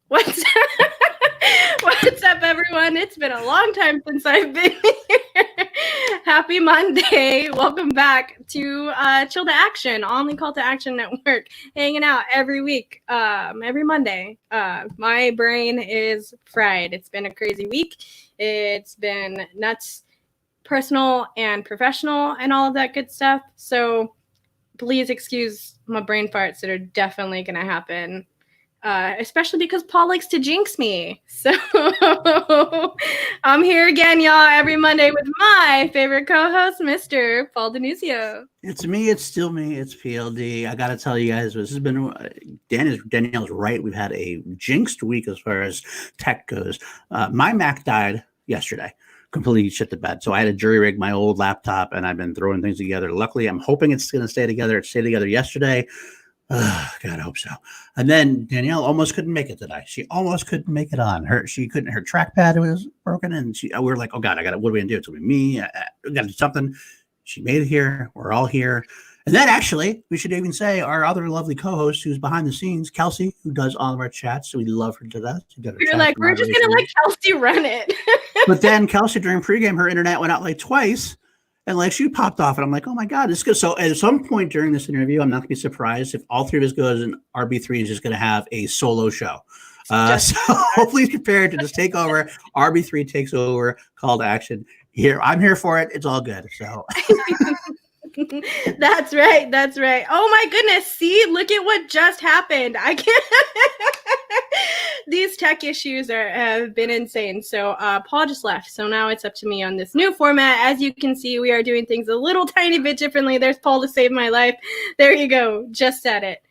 What's What's up, everyone? It's been a long time since I've been here. Happy Monday. Welcome back to Chill to Action, Only Call to Action Network, hanging out every week, every Monday. My brain is fried. It's been a crazy week. It's been nuts, personal and professional and all of that good stuff. So please excuse my brain farts that are definitely going to happen. Especially because Paul likes to jinx me. So I'm here again, y'all, every Monday with my favorite co-host, Mr. Paul Denuzio. It's me. It's still me. It's PLD. I got to tell you guys, this has been, Danielle's right. We've had a jinxed week as far as tech goes. My Mac died yesterday. Completely shit the bed. So I had to jury rig my old laptop and I've been throwing things together. Luckily, I'm hoping it's going to stay together. It stayed together yesterday. God, I hope so. And then Danielle almost couldn't make it today. She almost couldn't make it on. Her trackpad was broken, and we were like, "Oh God, what are we gonna do? It's gonna be me. We gotta do something." She made it here. We're all here. And then actually, we should even say our other lovely co-host who's behind the scenes, Kelsey, who does all of our chats. So we love her to death. You're like, we're just gonna let Kelsey run it. But then Kelsey during pregame, her internet went out like twice. And like she popped off, and I'm like, oh my God, this is good. So at some point during this interview, I'm not gonna be surprised if all three of us goes and RB3 is just gonna have a solo show. So hopefully prepared to just take over. RB3 takes over, call to action. Here, I'm here for it. It's all good. So That's right. Oh my goodness. See, look at what just happened. I can't. These tech issues have been insane. So Paul just left. So now it's up to me on this new format. As you can see, we are doing things a little tiny bit differently. There's Paul to save my life. There you go. Just said it.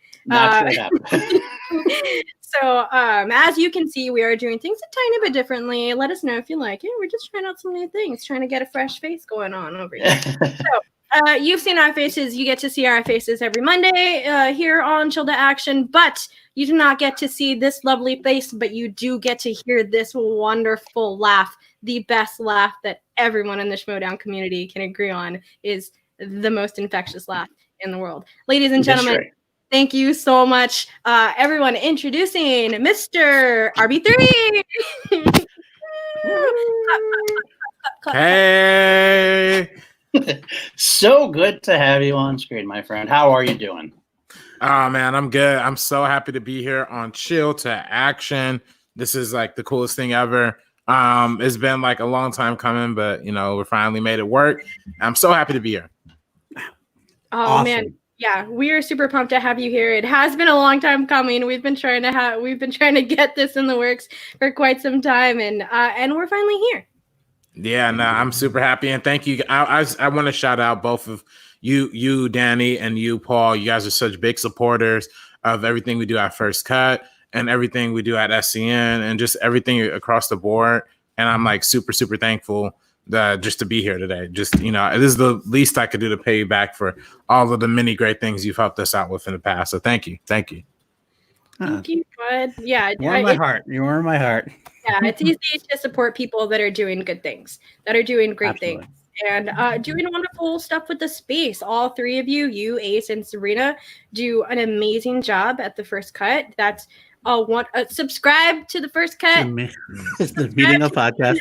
So as you can see, we are doing things a tiny bit differently. Let us know if you like it. We're just trying out some new things, trying to get a fresh face going on over here. So you've seen our faces. You get to see our faces every Monday here on Chill to Action, but you do not get to see this lovely face, but you do get to hear this wonderful laugh. The best laugh that everyone in the Schmo Down community can agree on is the most infectious laugh in the world. Ladies and gentlemen, thank you so much. Everyone, introducing Mr. RB3. Hey. So good to have you on screen, my friend. How are you doing? Oh, man, I'm good. I'm so happy to be here on Chill to Action. This is like the coolest thing ever. It's been like a long time coming, but, we finally made it work. I'm so happy to be here. Oh, awesome. Man. Yeah, we are super pumped to have you here. It has been a long time coming. We've been trying to get this in the works for quite some time, and we're finally here. Yeah, no, I'm super happy, and thank you. I want to shout out both of you, Danny, and you, Paul. You guys are such big supporters of everything we do at First Cut and everything we do at SCN and just everything across the board. And I'm like super, super thankful just to be here today. Just, this is the least I could do to pay you back for all of the many great things you've helped us out with in the past. So thank you. Thank you, bud. Yeah. You warm my heart. You warm my heart. Yeah, it's easy to support people that are doing good things, that are doing great things, and doing wonderful stuff with the space. All three of you, Ace and Serena, do an amazing job at the First Cut. That's subscribe to the First Cut. It's the Meeting of Podcast.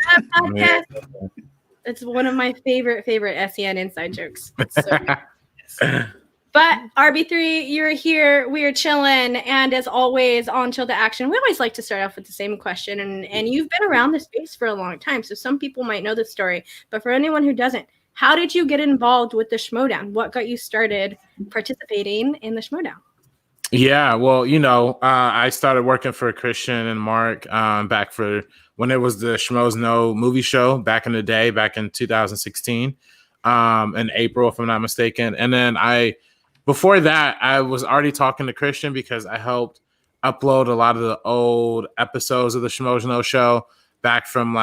It's one of my favorite SEN inside jokes. So, but RB3, you're here. We are chilling, and as always on Chill to Action, we always like to start off with the same question. And you've been around the space for a long time, so some people might know the story. But for anyone who doesn't, how did you get involved with the Schmo Down? What got you started participating in the Schmo Down? Yeah, well, I started working for Christian and Mark back for when it was the Schmoes Know movie show back in the day, back in 2016, in April, if I'm not mistaken. And then before that, I was already talking to Christian because I helped upload a lot of the old episodes of the Schmoes Know show back from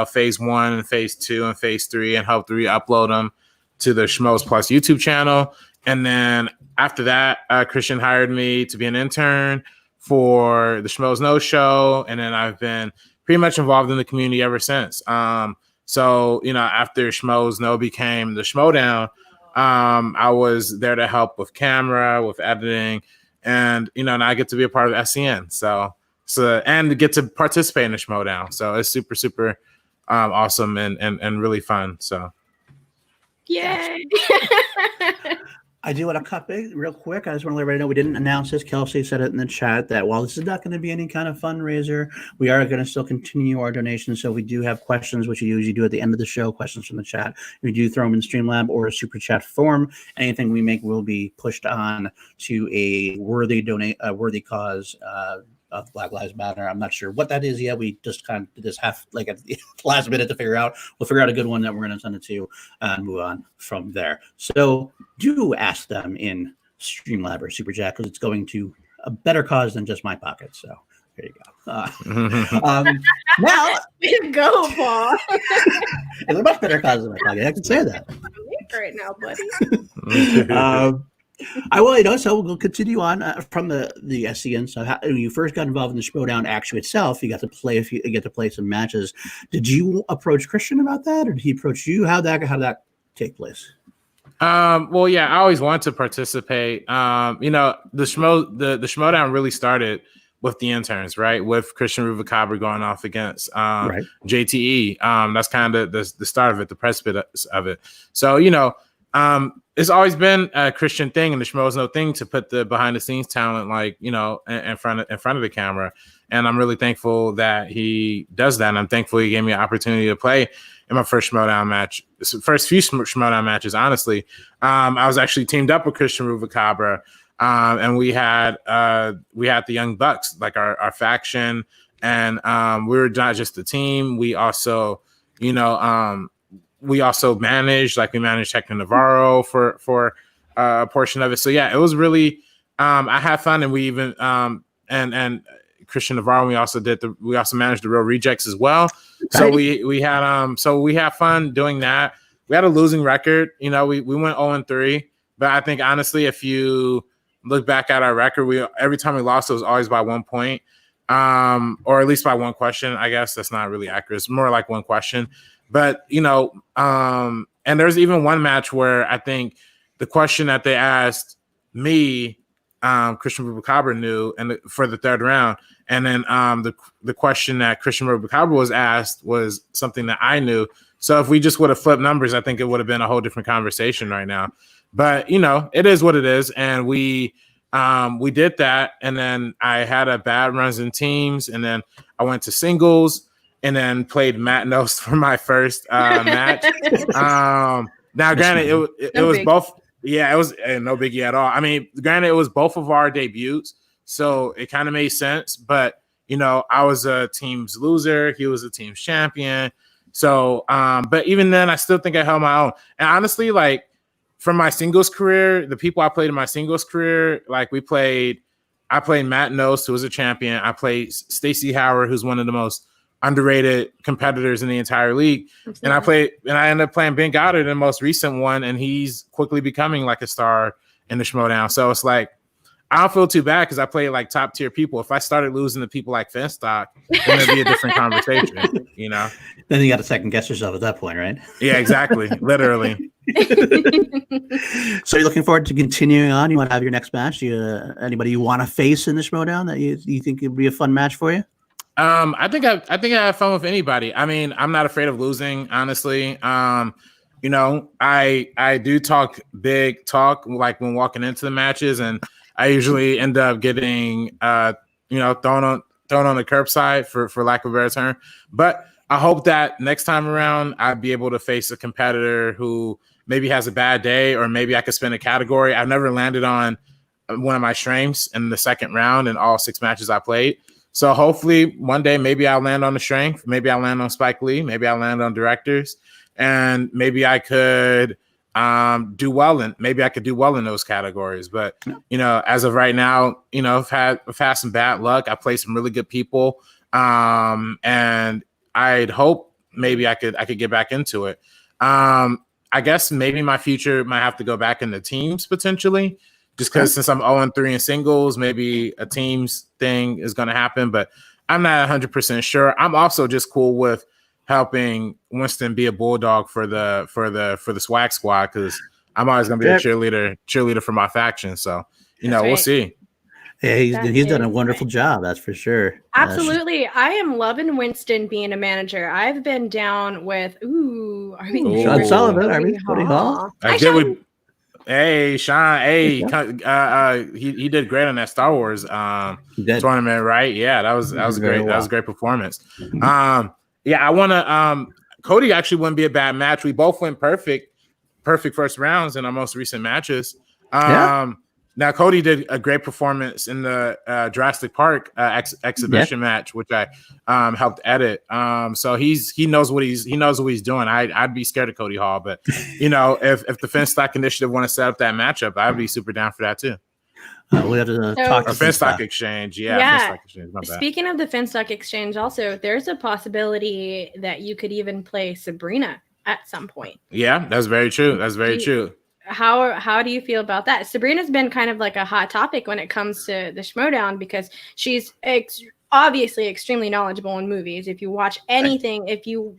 phase 1 and phase 2 and phase 3 and helped re-upload them to the Schmoes Plus YouTube channel. And then after that, Christian hired me to be an intern for the Schmoes Know show. And then I've been pretty much involved in the community ever since. So, after Schmoes Know became the Schmo Down, I was there to help with camera, with editing, and, and I get to be a part of SCN. So So and to get to participate in the Schmo Down. So it's super, super awesome and really fun. So Yay. I do want to cut big real quick. I just want to let everybody know we didn't announce this. Kelsey said it in the chat that while this is not going to be any kind of fundraiser, we are going to still continue our donations. So we do have questions, which we usually do at the end of the show, questions from the chat. We do throw them in Streamlab or a super chat form. Anything we make will be pushed on to a worthy cause of Black Lives Matter. I'm not sure what that is yet. We just kind of did this at the last minute to figure out. We'll figure out a good one that we're going to send it to and move on from there. So do ask them in Streamlab or Super Chat because it's going to a better cause than just my pocket. So there you go. Now, Go, Paul. it's a much better cause than my pocket. I can say that. Right now, buddy. I will, so we'll continue on from the SCN. So when you first got involved in the Schmo Down actually itself, you got to play some matches. Did you approach Christian about that, or did he approach you? How did that take place? Well, yeah, I always wanted to participate. The Schmo Down really started with the interns, right? With Christian Rubicabra going off against JTE. That's kind of the start of it, the precipice of it. So, it's always been a Christian thing and the Schmoes Know thing to put the behind the scenes talent, in front of the camera. And I'm really thankful that he does that. And I'm thankful he gave me an opportunity to play in my first Schmo Down match, first few Schmo Down matches, honestly. I was actually teamed up with Christian Rubicabra. And we had the Young Bucks, like our faction. And we were not just the team. We also, we managed Hector Navarro for a portion of it. So yeah, it was really I had fun, and we even and Christian Navarro. We also managed the Real Rejects as well. So we had fun doing that. We had a losing record. We went 0-3, but I think honestly, if you look back at our record, every time we lost, it was always by 1 point, or at least by one question. I guess that's not really accurate. It's more like one question. But, and there's even one match where I think the question that they asked me, Christian Rubicabra knew for the third round. And then the question that Christian Rubicabra was asked was something that I knew. So if we just would have flipped numbers, I think it would have been a whole different conversation right now. But, it is what it is. And we did that. And then I had a bad runs in teams. And then I went to singles. And then played Matt Nost for my first match. Now, granted, it was both. Yeah, it was no biggie at all. I mean, granted, it was both of our debuts, so it kind of made sense. But I was a team's loser. He was a team's champion. So, but even then, I still think I held my own. And honestly, from my singles career, the people I played in my singles career, I played Matt Nost, who was a champion. I played Stacey Howard, who's one of the most underrated competitors in the entire league. Absolutely. And I ended up playing Ben Goddard in the most recent one, and he's quickly becoming like a star in the Schmo Down. So it's I don't feel too bad because I play top tier people. If I started losing to people like Finstock, then it'd be a different conversation, Then you got to second guess yourself at that point, right? Yeah, exactly. Literally. So you're looking forward to continuing on? You want to have your next match? Anybody you want to face in the Schmo Down that you think would be a fun match for you? I think I have fun with anybody. I mean, I'm not afraid of losing, honestly. I do talk big talk when walking into the matches, and I usually end up getting thrown on the curbside for lack of a better term. But I hope that next time around I'd be able to face a competitor who maybe has a bad day, or maybe I could spin a category. I've never landed on one of my strengths in the second round in all 6 matches I played. So hopefully one day maybe I'll land on the strength, maybe I'll land on Spike Lee, maybe I'll land on directors, and maybe I could do well in those categories. But as of right now, I've had some bad luck. I played some really good people, and I'd hope maybe I could get back into it. I guess maybe my future might have to go back into teams potentially. Just because since I'm 0-3 in singles, maybe a teams thing is going to happen, but I'm not 100% sure. I'm also just cool with helping Winston be a bulldog for the swag squad, because I'm always going to be a cheerleader for my faction. So, we'll see. Yeah, he's done a wonderful job. That's for sure. Absolutely. I am loving Winston being a manager. I've been down with, Sean Sullivan, Cody Hall. I get with, hey, Sean, hey, he did great on that Star Wars tournament, right? Yeah, that was great. That was a great performance. I want to. Cody actually wouldn't be a bad match. We both went perfect first rounds in our most recent matches. Now, Cody did a great performance in the Jurassic Park exhibition match, which I helped edit. So he knows what he's doing. I'd be scared of Cody Hall, but if the Finstock Initiative want to set up that matchup, I'd be super down for that too. We have to talk to Finstock Exchange. Finstock Exchange. Speaking of the Finstock Exchange, also there's a possibility that you could even play Sabrina at some point. Yeah, that's very true. That's very true. How do you feel about that? Sabrina's been kind of like a hot topic when it comes to the Schmo Down because she's obviously extremely knowledgeable in movies. If you watch anything, if you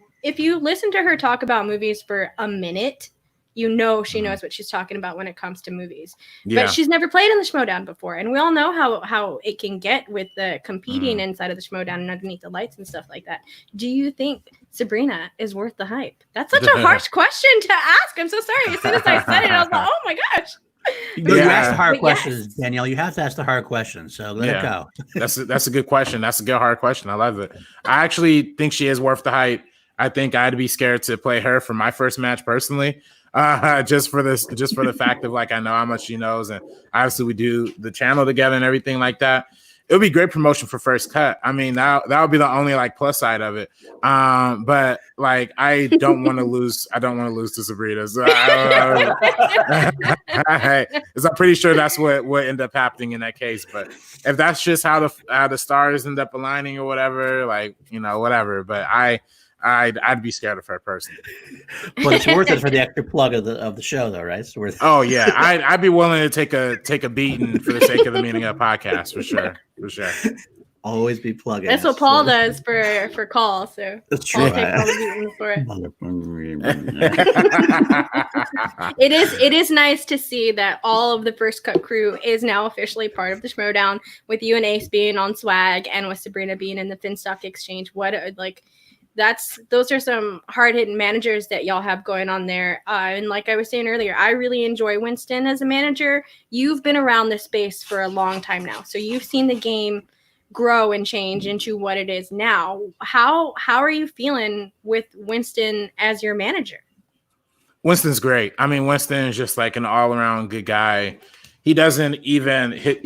listen to her talk about movies for a minute, she knows what she's talking about when it comes to movies. Yeah. But she's never played in the Schmo Down before, and we all know how it can get with the competing inside of the Schmo Down and underneath the lights and stuff like that. Do you think Sabrina is worth the hype? That's such a harsh question to ask. I'm so sorry. As soon as I said it, I was like, oh my gosh. You ask the hard questions, Danielle. You have to ask the hard questions. So let it go. That's a good question. That's a good hard question. I love it. I actually think she is worth the hype. I think I'd be scared to play her for my first match personally. Just for the fact of I know how much she knows, and obviously we do the channel together and everything like that. It would be great promotion for First Cut. I mean, that would be the only plus side of it. But I don't want to lose. I don't want to lose to Sabrina. So I'm pretty sure that's what ended up happening in that case. But if that's just how the stars end up aligning or whatever, whatever. But I'd be scared of her personally. But it's worth it for the extra plug of the show, though, right? It's worth it. Oh yeah, I'd be willing to take a beating for the sake of the meaning of the podcast for sure. Always be plugging. That's what Paul does for calls. So that's true. Paul takes all the beatings for it. It is nice to see that all of the First Cut crew is now officially part of the Schmo Down, with you and Ace being on Swag and with Sabrina being in the Finstock Exchange. Those are some hard-hitting managers that y'all have going on there. And like I was saying earlier, I really enjoy Winston as a manager. You've been around this space for a long time now, so you've seen the game grow and change into what it is now. How are you feeling with Winston as your manager? Winston's great. I mean, Winston is just an all-around good guy. He doesn't even hit,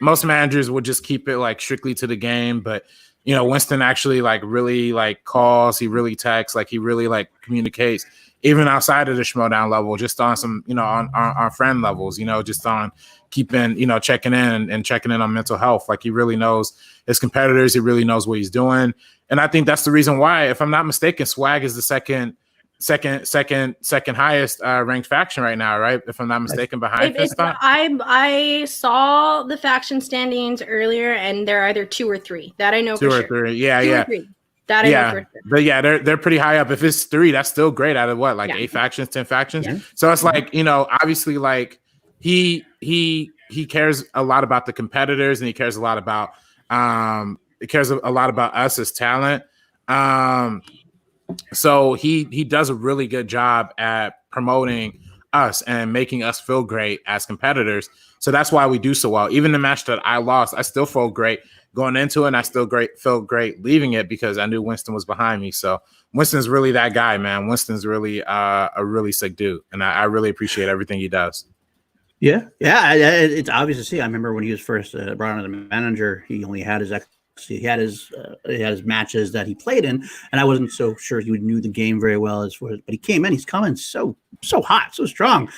most managers would just keep it strictly to the game, but Winston actually really calls, he really texts, he really communicates, even outside of the Schmo Down level, just on some, on friend levels, just on keeping, checking in and checking in on mental health. He really knows his competitors. He really knows what he's doing. And I think that's the reason why, if I'm not mistaken, Swag is the second highest ranked faction right now, right? If I'm not mistaken, behind Finstock. I saw the faction standings earlier, and they're either 2 or 3. That I know for sure. 2 or 3, yeah. 3. That I know for sure. But yeah, they're pretty high up. If it's 3, that's still great. Out of what, 8 factions, 10 factions. Yeah. So it's obviously he cares a lot about the competitors, and he cares a lot about us as talent. So he does a really good job at promoting us and making us feel great as competitors. So that's why we do so well. Even the match that I lost, I still felt great going into it, and I still felt great leaving it because I knew Winston was behind me. So Winston's really that guy, man. Winston's really a really sick dude, and I really appreciate everything he does. Yeah. It's obvious to see. I remember when he was first brought on as a manager, he only had he had his matches that he played in, and I wasn't so sure he knew the game very well but he came in. He's coming so hot, so strong.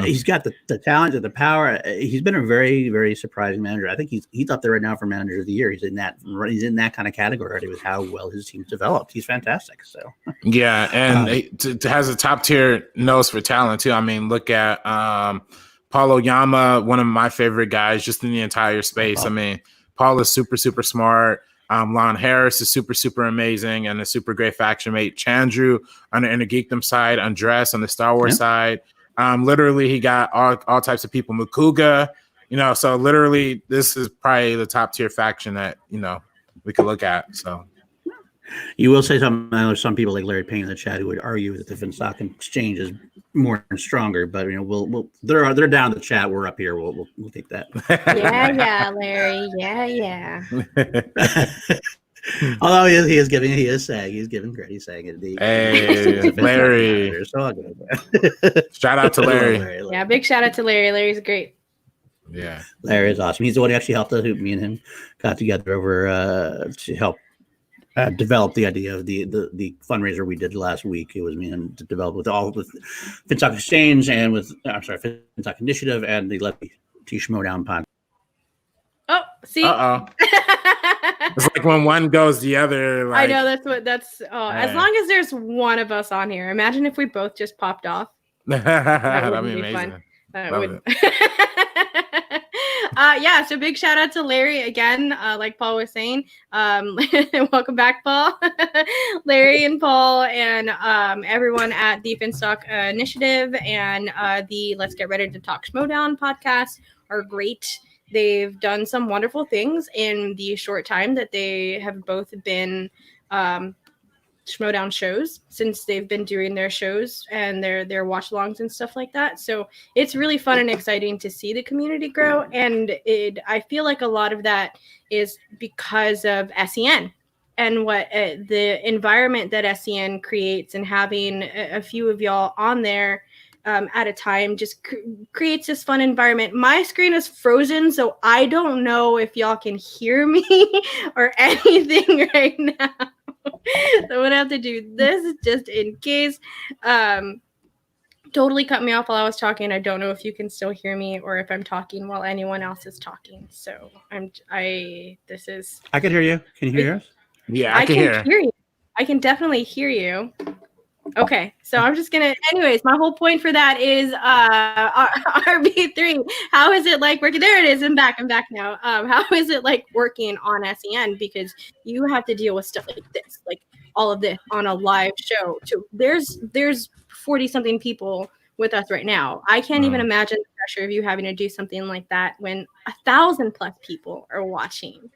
He's got the talent and the power. He's been a very, very surprising manager. I think he's up there right now for manager of the year. He's in that kind of category already with how well his team's developed. He's fantastic. So yeah, and has a top tier nose for talent too. I mean, look at Paulo Yama, one of my favorite guys just in the entire space. I mean, Paul is super, super smart. Lon Harris is super, super amazing and a super great faction mate. Chandru on the Inner Geekdom side, Andres on the Star Wars side. Literally, he got all types of people. Makuga, So literally this is probably the top tier faction that, we could look at. So you will say something. I know some people like Larry Payne in the chat who would argue that the Finstock exchange is more and stronger, but they're down in the chat. We're up here. We'll take that. Yeah, Larry. Yeah. Although he is giving credit. He's saying it. Hey, Larry. Shout out to Larry. Yeah, big shout out to Larry. Larry's great. Yeah, Larry is awesome. He's the one who actually helped us. Me and him got together over to help develop the idea of the fundraiser we did last week. It was me and to develop with Finstock Exchange and Finstock Initiative and the Lefty Schmo Down podcast. Oh, see. It's like when one goes the other. Like, I know that's. As long as there's one of us on here. Imagine if we both just popped off. That'd be amazing. Fun. Yeah, so big shout out to Larry again, like Paul was saying. Welcome back, Paul. Larry and Paul and everyone at the Finstock Initiative and the Let's Get Ready to Talk Schmo Down podcast are great. They've done some wonderful things in the short time that they have both been Schmo Down shows since they've been doing their shows and their watch alongs and stuff like that. So it's really fun and exciting to see the community grow. And I feel like a lot of that is because of SEN and what the environment that SEN creates, and having a few of y'all on there at a time just creates this fun environment. My screen is frozen, so I don't know if y'all can hear me or anything right now. So I'm gonna have to do this just in case. Totally cut me off while I was talking. I don't know if you can still hear me or if I'm talking while anyone else is talking. So I can hear you. Can you hear us? Yeah, I can hear you. I can definitely hear you. Okay, so I'm just gonna. Anyways, my whole point for that is RBIII. How is it like working? There it is. I'm back now. How is it like working on SEN? Because you have to deal with stuff like this, like all of this on a live show. So there's 40 something people with us right now. I can't even imagine the pressure of you having to do something like that when 1,000+ people are watching.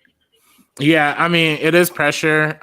Yeah, I mean, it is pressure.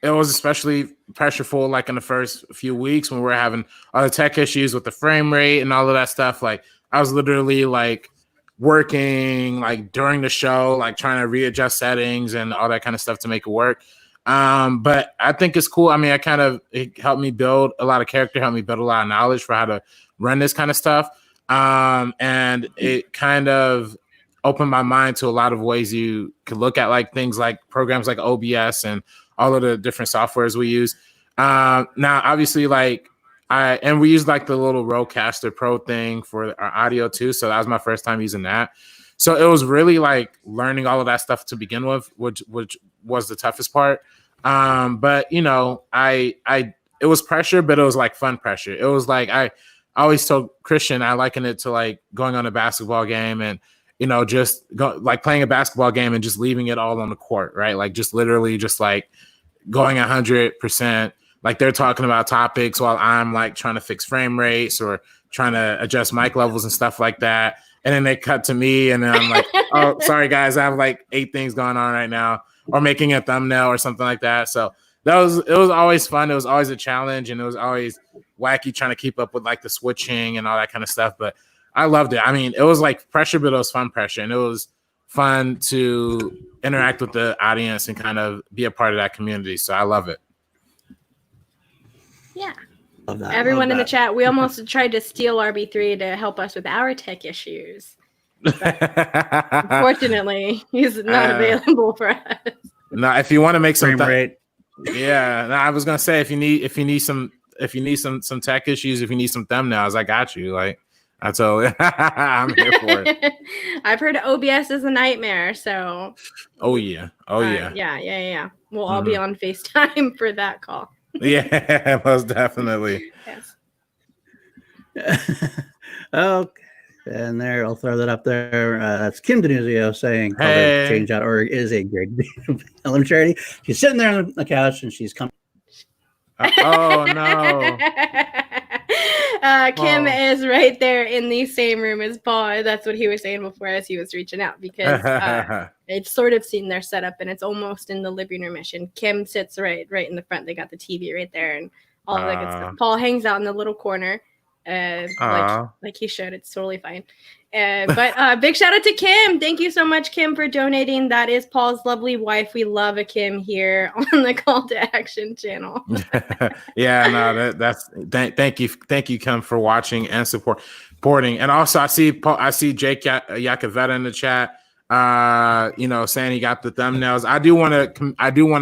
It was especially pressureful like in the first few weeks when we were having all the tech issues with the frame rate and all of that stuff. Like I was literally like working like during the show, like trying to readjust settings and all that kind of stuff to make it work. But I think it's cool. I mean, it helped me build a lot of character, helped me build a lot of knowledge for how to run this kind of stuff. And it kind of opened my mind to a lot of ways you could look at like things like programs like OBS and all of the different softwares we use. Now, obviously, like we use like the little Rodecaster Pro thing for our audio too. So that was my first time using that. So it was really like learning all of that stuff to begin with, which was the toughest part. But it was pressure, but it was like fun pressure. It was like I always told Christian I liken it to like going on a basketball game and just like playing a basketball game and just leaving it all on the court, right? Like just literally just like going 100%. Like they're talking about topics while I'm like trying to fix frame rates or trying to adjust mic levels and stuff like that. And then they cut to me and then I'm like, oh, sorry guys, I have like 8 things going on right now, or making a thumbnail or something like that. So it was always fun. It was always a challenge and it was always wacky trying to keep up with like the switching and all that kind of stuff. But I loved it. I mean, it was like pressure, but it was fun pressure. And it was fun to interact with the audience and kind of be a part of that community. So I love it. Yeah. Love that. Everyone in the chat, we almost tried to steal RB3 to help us with our tech issues. Unfortunately, he's not available for us. No, if you want to make some rate. Yeah, no, I was gonna say if you need some tech issues, if you need some thumbnails, I got you. Like I totally I'm here for it. I've heard OBS is a nightmare, so yeah. We'll all be on FaceTime for that call. Yeah, most definitely. Yes. Okay. And there, I'll throw that up there. That's Kim Denuzio saying, hey. Change.org is a great film charity. She's sitting there on the couch and she's coming. Oh, no. Kim is right there in the same room as Paul. That's what he was saying before as he was reaching out, because it's sort of seen their setup and it's almost in the living room mission. Kim sits right in the front. They got the TV right there and all of that good stuff. Paul hangs out in the little corner, like he should. It's totally fine. But big shout out to Kim. Thank you so much, Kim, for donating. That is Paul's lovely wife. We love a Kim here on the Call to Action channel. Yeah, no, thank you, Kim, for watching and supporting. And also, I see Jake Yakavetta in the chat. Saying he got the thumbnails. I do want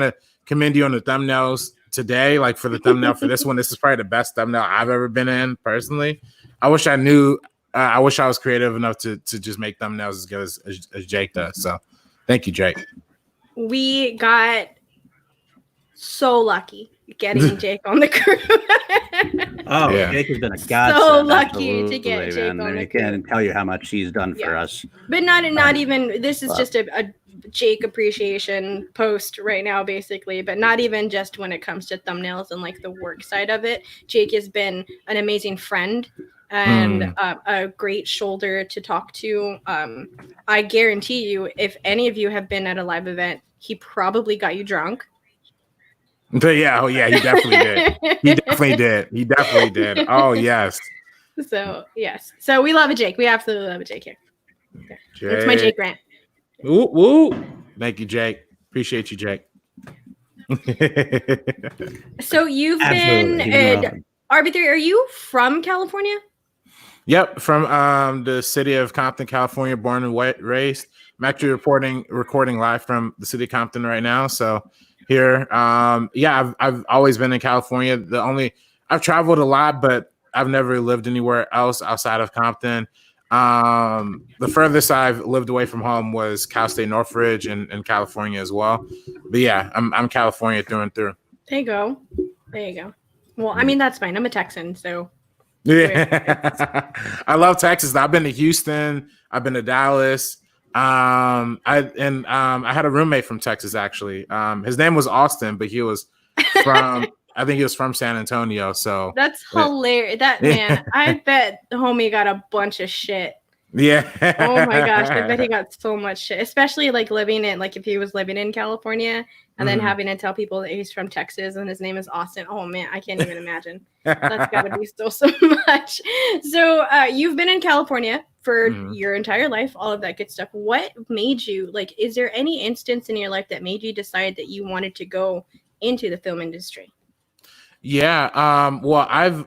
to commend you on the thumbnails today. Like for the thumbnail for this one, this is probably the best thumbnail I've ever been in personally. I wish I knew. I wish I was creative enough to just make thumbnails as good as Jake does. So thank you, Jake. We got so lucky getting Jake on the crew. Jake has been a godsend. So lucky to get Jake on the crew. I can't tell you how much he's done for us. But not even, this is just a Jake appreciation post right now, basically, but not even just when it comes to thumbnails and like the work side of it. Jake has been an amazing friend and a great shoulder to talk to. I guarantee you, if any of you have been at a live event, he probably got you drunk. Yeah, he definitely did. He definitely did. Oh, yes. So, yes. So we love a Jake. We absolutely love a Jake here. Jake. That's my Jake rant. Woo. Thank you, Jake. Appreciate you, Jake. So you've been at RBIII. Are you from California? Yep, from the city of Compton, California, born and raised. I'm actually recording live from the city of Compton right now. So here, I've always been in California. I've traveled a lot, but I've never lived anywhere else outside of Compton. The furthest I've lived away from home was Cal State Northridge in California as well. But yeah, I'm California through and through. There you go. Well, I mean, that's fine. I'm a Texan, so. Yeah, I love Texas. I've been to Houston. I've been to Dallas. I had a roommate from Texas actually. His name was Austin, but he was from I think he was from San Antonio. So that's hilarious. That man, I bet the homie got a bunch of shit. Yeah. Oh my gosh, I bet he got so much shit, especially like if he was living in California and then having to tell people that he's from Texas and his name is Austin. Oh man, I can't even imagine. That's got to be so much. So you've been in California for your entire life, all of that good stuff. What made you is there any instance in your life that made you decide that you wanted to go into the film industry? Yeah. Well, I've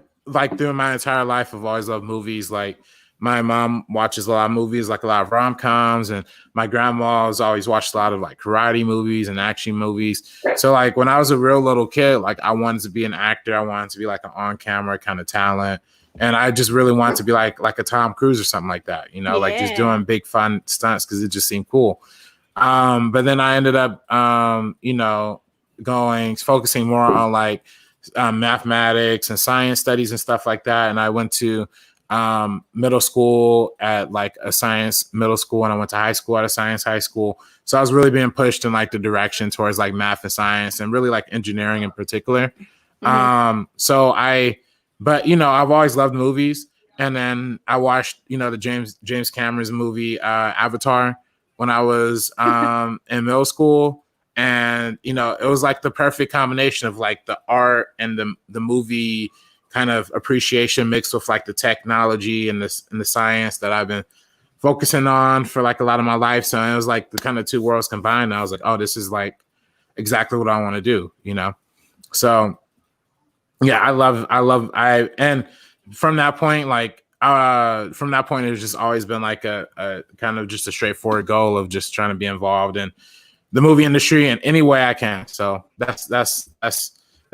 through my entire life, I've always loved movies. Like my mom watches a lot of movies, like a lot of rom-coms, and my grandma's always watched a lot of karate movies and action movies. So when I was a real little kid, I wanted to be an actor. I wanted to be an on-camera kind of talent. And I just really wanted to be like a Tom Cruise or something like that, just doing big fun stunts because it just seemed cool. But then I ended up, focusing more on mathematics and science studies and stuff like that. And I went to middle school at a science middle school, and I went to high school at a science high school. So I was really being pushed in the direction towards math and science and really engineering in particular. But I've always loved movies. And then I watched, the James Cameron's movie, Avatar, when I was in middle school. And, it was the perfect combination of the art and the movie kind of appreciation mixed with the technology and the science that I've been focusing on for a lot of my life. So it was the kind of two worlds combined. And I was like, oh, this is exactly what I want to do, So yeah, and from that point, it's just always been a kind of just a straightforward goal of just trying to be involved in the movie industry in any way I can. So that's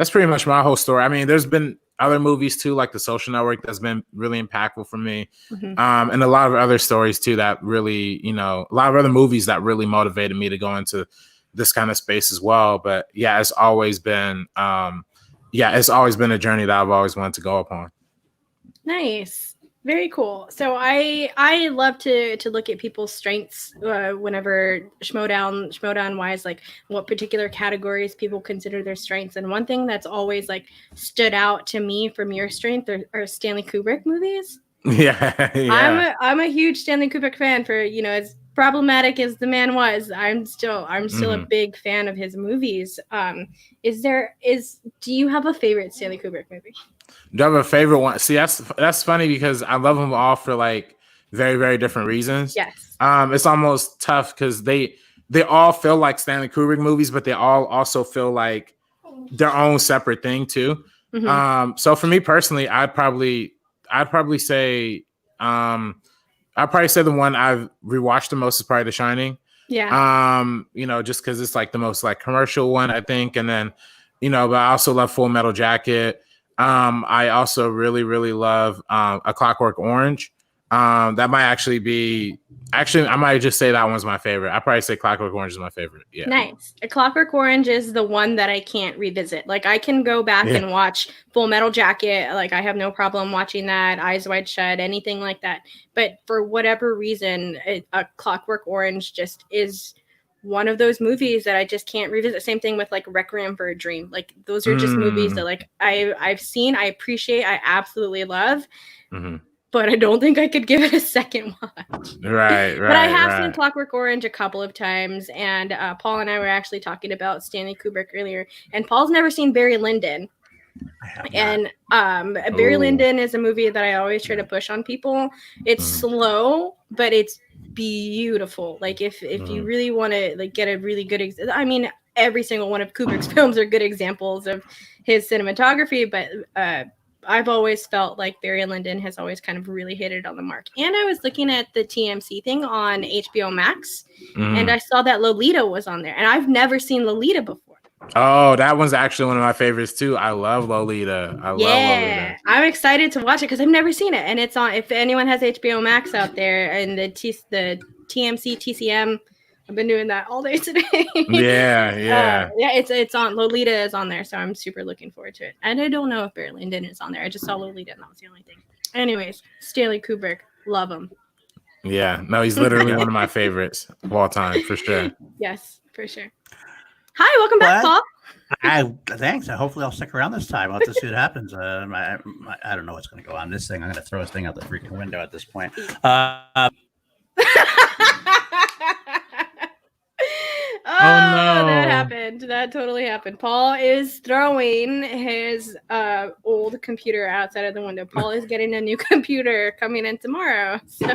pretty much my whole story. I mean, there's been other movies too, like The Social Network, that's been really impactful for me. And a lot of other stories too that really, a lot of other movies that really motivated me to go into this kind of space as well. But yeah, it's always been a journey that I've always wanted to go upon. Nice. Very cool. So I love to look at people's strengths whenever Schmo Down wise, like what particular categories people consider their strengths. And one thing that's always like stood out to me from your strength are Stanley Kubrick movies. Yeah, yeah. I'm a huge Stanley Kubrick fan. For as problematic as the man was, I'm still a big fan of his movies. Do you have a favorite Stanley Kubrick movie? Do you have a favorite one? See, that's funny because I love them all for like very, very different reasons. Yes. It's almost tough because they all feel like Stanley Kubrick movies, but they all also feel like their own separate thing too. Mm-hmm. So for me personally, I'd probably say the one I've rewatched the most is probably The Shining. Yeah. Just because it's like the most like commercial one, I think, and then but I also love Full Metal Jacket. I also really, really love A Clockwork Orange. That might I might just say that one's my favorite. I probably say Clockwork Orange is my favorite. Yeah. Nice. A Clockwork Orange is the one that I can't revisit. Like I can go back and watch Full Metal Jacket. Like I have no problem watching that. Eyes Wide Shut, anything like that. But for whatever reason, A Clockwork Orange just is one of those movies that I just can't revisit. Same thing with like Requiem for a Dream. Like those are just movies that like I've seen, I appreciate, I absolutely love. Mm-hmm. But I don't think I could give it a second watch. Right. But I have seen Clockwork Orange a couple of times, and Paul and I were actually talking about Stanley Kubrick earlier, and Paul's never seen Barry Lyndon. And Barry Lyndon is a movie that I always try to push on people. It's slow, but it's beautiful. Like if you really want to like get a really good every single one of Kubrick's films are good examples of his cinematography, but I've always felt like Barry Lyndon has always kind of really hit it on the mark. And I was looking at the TMC thing on HBO Max, and I saw that Lolita was on there, and I've never seen Lolita before. Oh, that one's actually one of my favorites too. I love Lolita. I love Lolita. I'm excited to watch it because I've never seen it, and it's on. If anyone has HBO Max out there and the TMC TCM, I've been doing that all day today. Yeah. It's on. Lolita is on there, so I'm super looking forward to it. And I don't know if Barry Lyndon is on there. I just saw Lolita, and that was the only thing. Anyways, Stanley Kubrick, love him. Yeah, no, he's literally one of my favorites of all time, for sure. Yes, for sure. Hi, welcome back, Paul. Thanks. Hopefully, I'll stick around this time. I'll have to see what happens. I don't know what's going to go on this thing. I'm going to throw this thing out the freaking window at this point. Oh no, that happened. That totally happened. Paul is throwing his old computer outside of the window. Paul is getting a new computer coming in tomorrow. So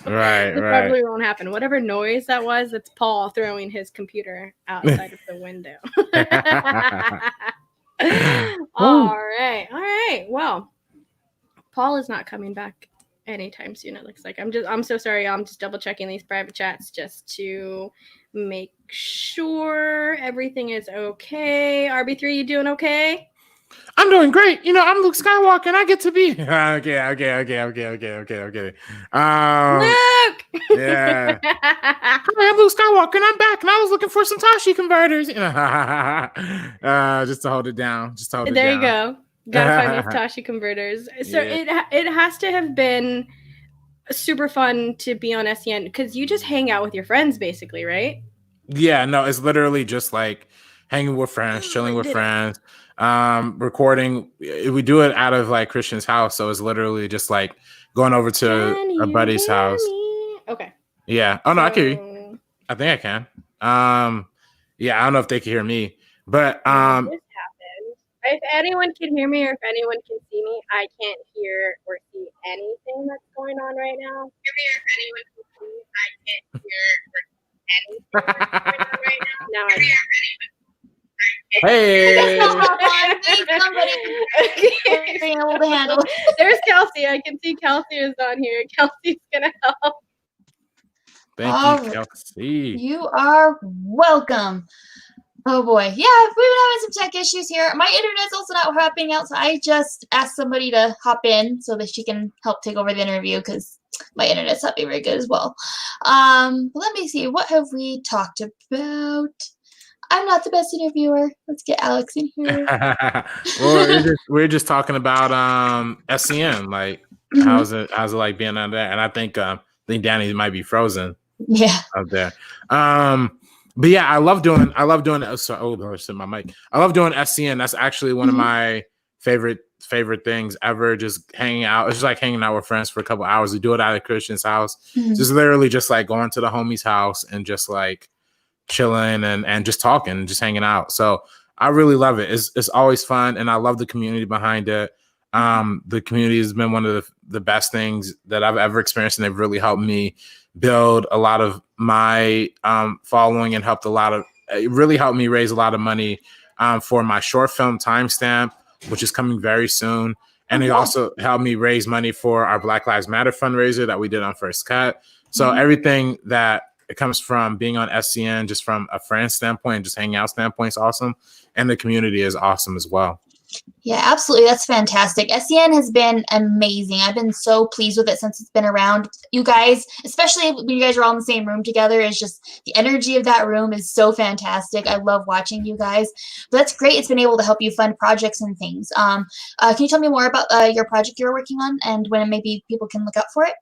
right. Probably won't happen. Whatever noise that was, it's Paul throwing his computer outside of the window. All right. Well, Paul is not coming back anytime soon. It looks like. I'm so sorry. I'm just double checking these private chats just to make sure everything is okay. RB3, you doing okay? I'm doing great. I'm Luke Skywalker and I get to be okay. Luke! Yeah. Hi, I'm Luke Skywalker and I'm back and I was looking for some Tashi converters. Just to hold it down. There you go. Gotta find those Tashi converters. So it has to have been super fun to be on SCN because you just hang out with your friends basically, right? Yeah, no, it's literally just like hanging with friends, chilling with friends, recording. We do it out of like Christian's house, so it's literally just like going over to a buddy's house. Okay. Yeah. Oh no, I can hear you. I think I can. Yeah, I don't know if they can hear me, but This happened. If anyone can hear me or if anyone can see me, I can't hear or see anything that's going on right now. If anyone can see me, I can't hear or see anything that's going on right now. Now I can. Hey. Somebody being able to handle. There's Kelsey. I can see Kelsey is on here. Kelsey's gonna help. Thank you, Kelsey. You are welcome. Oh boy. Yeah, we've been having some tech issues here. My internet's also not helping out, so I just asked somebody to hop in so that she can help take over the interview because my internet's not being very good as well. Let me see. What have we talked about? I'm not the best interviewer. Let's get Alex in here. Well, we're just talking about SCN. Like, How's it like being on there? And I think Danny might be frozen. Yeah. Out there. But yeah, I love doing my mic. I love doing SCN. That's actually one of my favorite things ever. Just hanging out. It's just like hanging out with friends for a couple hours. We do it at a Christian's house. Just literally just like going to the homie's house and just like chilling and just talking and just hanging out. So I really love it. It's always fun, and I love the community behind it. The community has been one of the best things that I've ever experienced, and they've really helped me build a lot of my following and it really helped me raise a lot of money for my short film Timestamp, which is coming very soon. And it also helped me raise money for our Black Lives Matter fundraiser that we did on First Cut. So everything that it comes from being on SCN, just from a friend standpoint and just hanging out standpoint is awesome. And the community is awesome as well. Yeah, absolutely. That's fantastic. SCN has been amazing. I've been so pleased with it since it's been around. You guys, especially when you guys are all in the same room together, is just the energy of that room is so fantastic. I love watching you guys. But that's great. It's been able to help you fund projects and things. Can you tell me more about your project you're working on and when maybe people can look out for it?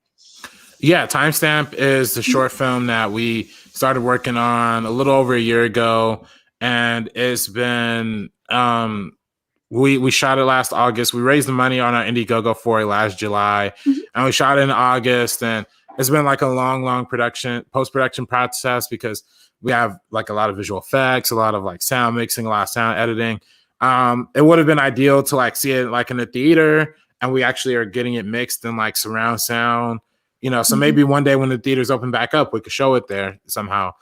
Yeah, Timestamp is the short film that we started working on a little over a year ago, and it's been we shot it last August. We raised the money on our Indiegogo for it last July, and we shot it in August. And it's been like a long post-production process because we have like a lot of visual effects, a lot of like sound mixing, a lot of sound editing. It would have been ideal to like see it like in the theater, and we actually are getting it mixed in like surround sound. So maybe one day when the theaters open back up, we could show it there somehow.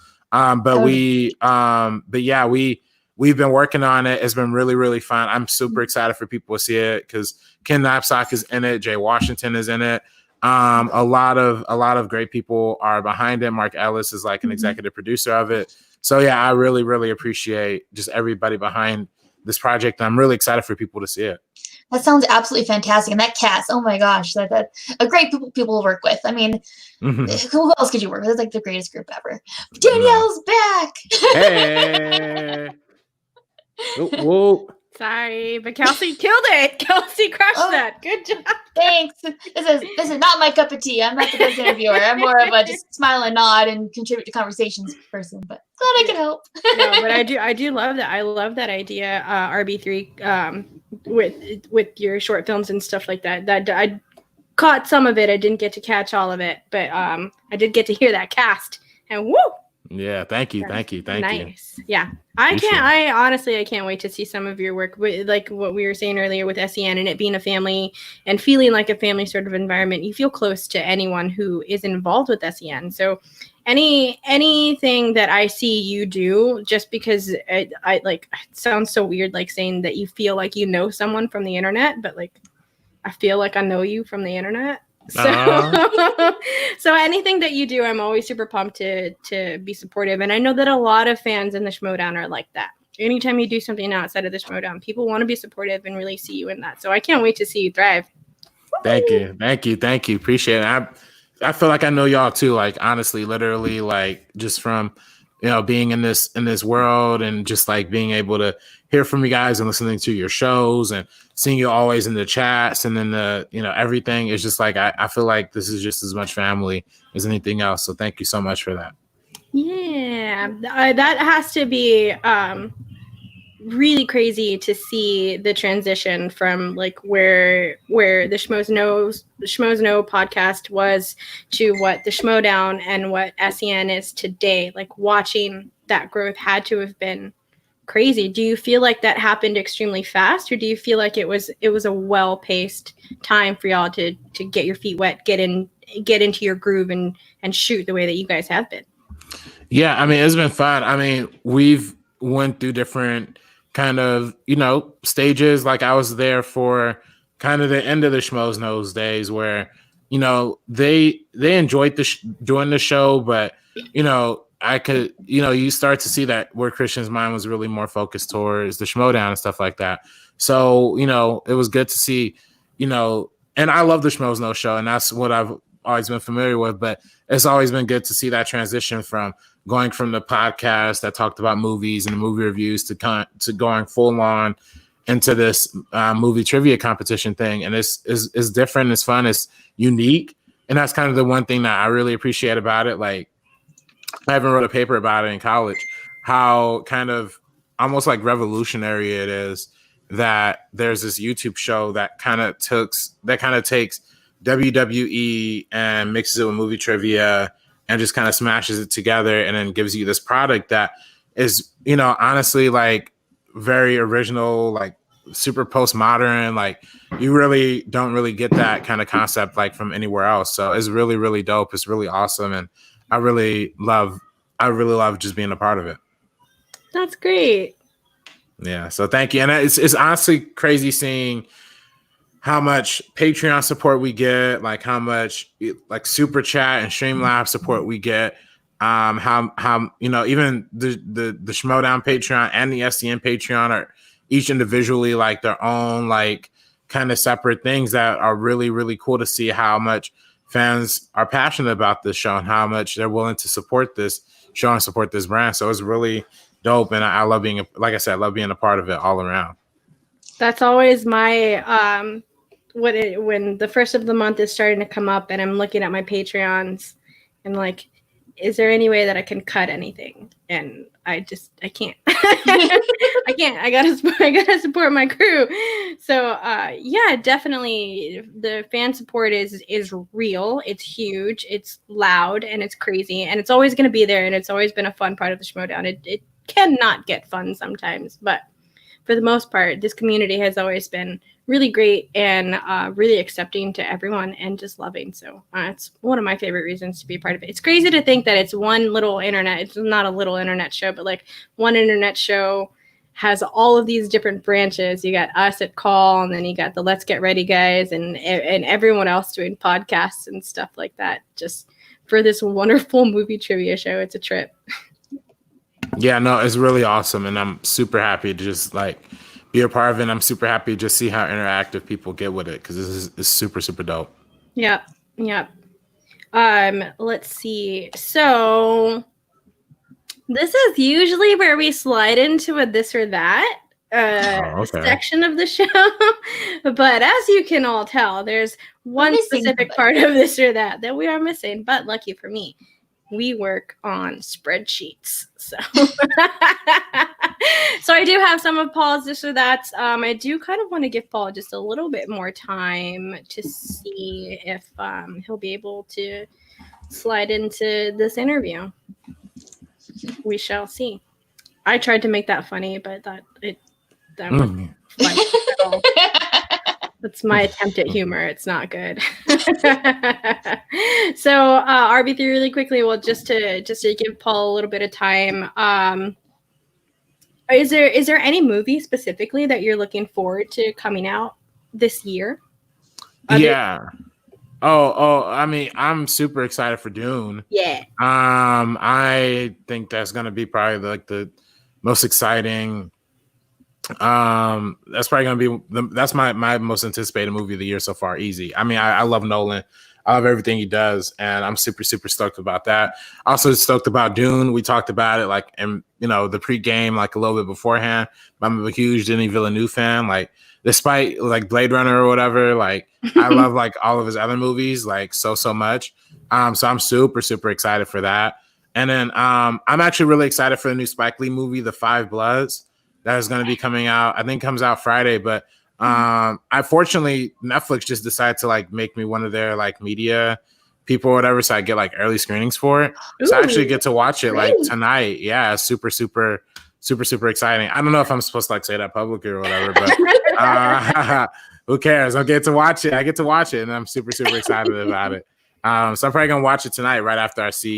We've been working on it. It's been really, really fun. I'm super excited for people to see it because Ken Knapsack is in it. Jay Washington is in it. A lot of great people are behind it. Mark Ellis is like an executive producer of it. So yeah, I really, really appreciate just everybody behind this project. I'm really excited for people to see it. That sounds absolutely fantastic. And that cast, oh my gosh, that a great people to work with. I mean, who else could you work with? It's like the greatest group ever. Danielle's back. Hey. Whoa. Sorry, but Kelsey killed it. Kelsey crushed that. Good job. Thanks. This is not my cup of tea. I'm not the best interviewer. I'm more of a just smile and nod and contribute to conversations person. But glad I could help. No, but I do love that. I love that idea. RBIII with your short films and stuff like that. That I caught some of it. I didn't get to catch all of it, but I did get to hear that cast. And woo! Yeah, thank you. Nice. Yeah. I honestly can't wait to see some of your work, like what we were saying earlier with SEN and it being a family and feeling like a family sort of environment. You feel close to anyone who is involved with SEN. So anything that I see you do, just because it sounds so weird, like saying that you feel like you know someone from the internet, but like I feel like I know you from the internet. So anything that you do, I'm always super pumped to be supportive. And I know that a lot of fans in the Schmo Down are like that. Anytime you do something outside of the Schmo Down, people want to be supportive and really see you in that. So I can't wait to see you thrive. Thank you. Appreciate it. I feel like I know y'all too. Like honestly, literally, like just from being in this world and just like being able to hear from you guys and listening to your shows and seeing you always in the chats and then everything is just like I feel like this is just as much family as anything else. So thank you so much for that. Yeah, that has to be really crazy to see the transition from like where the Schmoes Know podcast was to what the Schmo Down and what SEN is today. Like watching that growth had to have been crazy. Do you feel like that happened extremely fast, or do you feel like it was a well-paced time for y'all to get your feet wet, get into your groove and shoot the way that you guys have been? Yeah, I mean, it's been fun. I mean, we've went through different kind of, stages. Like I was there for kind of the end of the Schmoes Knows days where, they enjoyed doing the show, but, I could, you start to see that where Christian's mind was really more focused towards the Schmo Down and stuff like that. So, it was good to see, and I love the Schmoes Know show, and that's what I've always been familiar with, but it's always been good to see that transition from going from the podcast that talked about movies and movie reviews to going full on into this movie trivia competition thing, and it's different, it's fun, it's unique, and that's kind of the one thing that I really appreciate about it. Like, I even wrote a paper about it in college, how kind of almost like revolutionary it is that there's this YouTube show that kind of takes WWE and mixes it with movie trivia and just kind of smashes it together and then gives you this product that is, honestly, like very original, like super postmodern. Like, you really don't really get that kind of concept like from anywhere else. So it's really, really dope. It's really awesome. And I really love just being a part of it. That's great. Yeah. So thank you. And it's honestly crazy seeing how much Patreon support we get, like how much like Super Chat and Streamlabs support we get. How even the Schmo Down Patreon and the SDN Patreon are each individually like their own like kind of separate things that are really, really cool to see how much fans are passionate about this show and how much they're willing to support this show and support this brand. So it's really dope, and I love being I love being a part of it all around. That's always my when the first of the month is starting to come up and I'm looking at my Patreons and like, is there any way that I can cut anything? And I can't. I can't. I gotta support my crew. So yeah, definitely the fan support is real. It's huge. It's loud and it's crazy and it's always gonna be there. And it's always been a fun part of the Schmo Down. It cannot get fun sometimes, but for the most part, this community has always been really great and really accepting to everyone and just loving. So it's one of my favorite reasons to be a part of it. It's crazy to think that it's one little internet. It's not a little internet show, but like one internet show has all of these different branches. You got us at Call, and then you got the Let's Get Ready guys and everyone else doing podcasts and stuff like that. Just for this wonderful movie trivia show. It's a trip. Yeah, no, it's really awesome. And I'm super happy to just like be a part of it. And I'm super happy to just see how interactive people get with it, because this is super, super dope. Yep. Let's see. So this is usually where we slide into a this or that section of the show. But as you can all tell, there's one specific part of this or that we are missing. But lucky for me, we work on spreadsheets. So so I do have some of Paul's this or that's. I do kind of want to give Paul just a little bit more time to see if he'll be able to slide into this interview. We shall see. I tried to make that funny, but that wasn't funny at all. That's my attempt at humor. It's not good. So RB3 really quickly. Well, just to give Paul a little bit of time. Is there any movie specifically that you're looking forward to coming out this year? Yeah. I mean, I'm super excited for Dune. Yeah. I think that's gonna be probably like the most exciting. That's probably gonna be that's my most anticipated movie of the year so far. Easy. I mean, I love Nolan. I love everything he does, and I'm super, super stoked about that. Also stoked about Dune. We talked about it like in the pregame, like a little bit beforehand. I'm a huge Denis Villeneuve fan. Like, despite like Blade Runner or whatever, like I love like all of his other movies like so much. So I'm super, super excited for that. And then I'm actually really excited for the new Spike Lee movie, The Five Bloods, that is going to be coming out. I think it comes out Friday, but unfortunately Netflix just decided to like make me one of their like media people or whatever, so I get like early screenings for it. Ooh, so I actually get to watch it like tonight. Yeah, super exciting. I don't know if I'm supposed to like say that publicly or whatever, but who cares? I get to watch it, and I'm super excited about it. So I'm probably gonna watch it tonight right after this.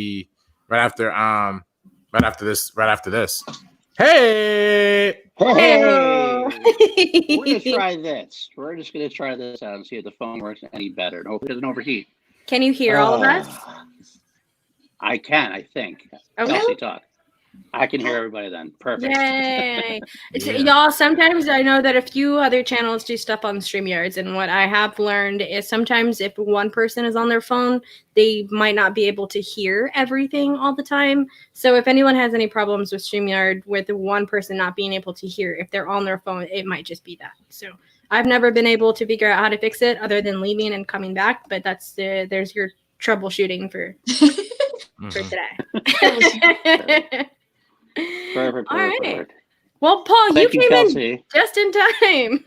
Hey! We're gonna try this. We're just gonna try this out and see if the phone works any better. And hope it doesn't overheat. Can you hear all of us? I can, I think. Okay. Talk. I can hear everybody then. Perfect. Yay! Yeah. Y'all, sometimes I know that a few other channels do stuff on StreamYards, and what I have learned is sometimes if one person is on their phone, they might not be able to hear everything all the time. So if anyone has any problems with StreamYard with one person not being able to hear, if they're on their phone, it might just be that. So I've never been able to figure out how to fix it other than leaving and coming back, but that's there's your troubleshooting for today. Perfect. All right. Well, Paul, Thank you you, came in Kelsey. just in time.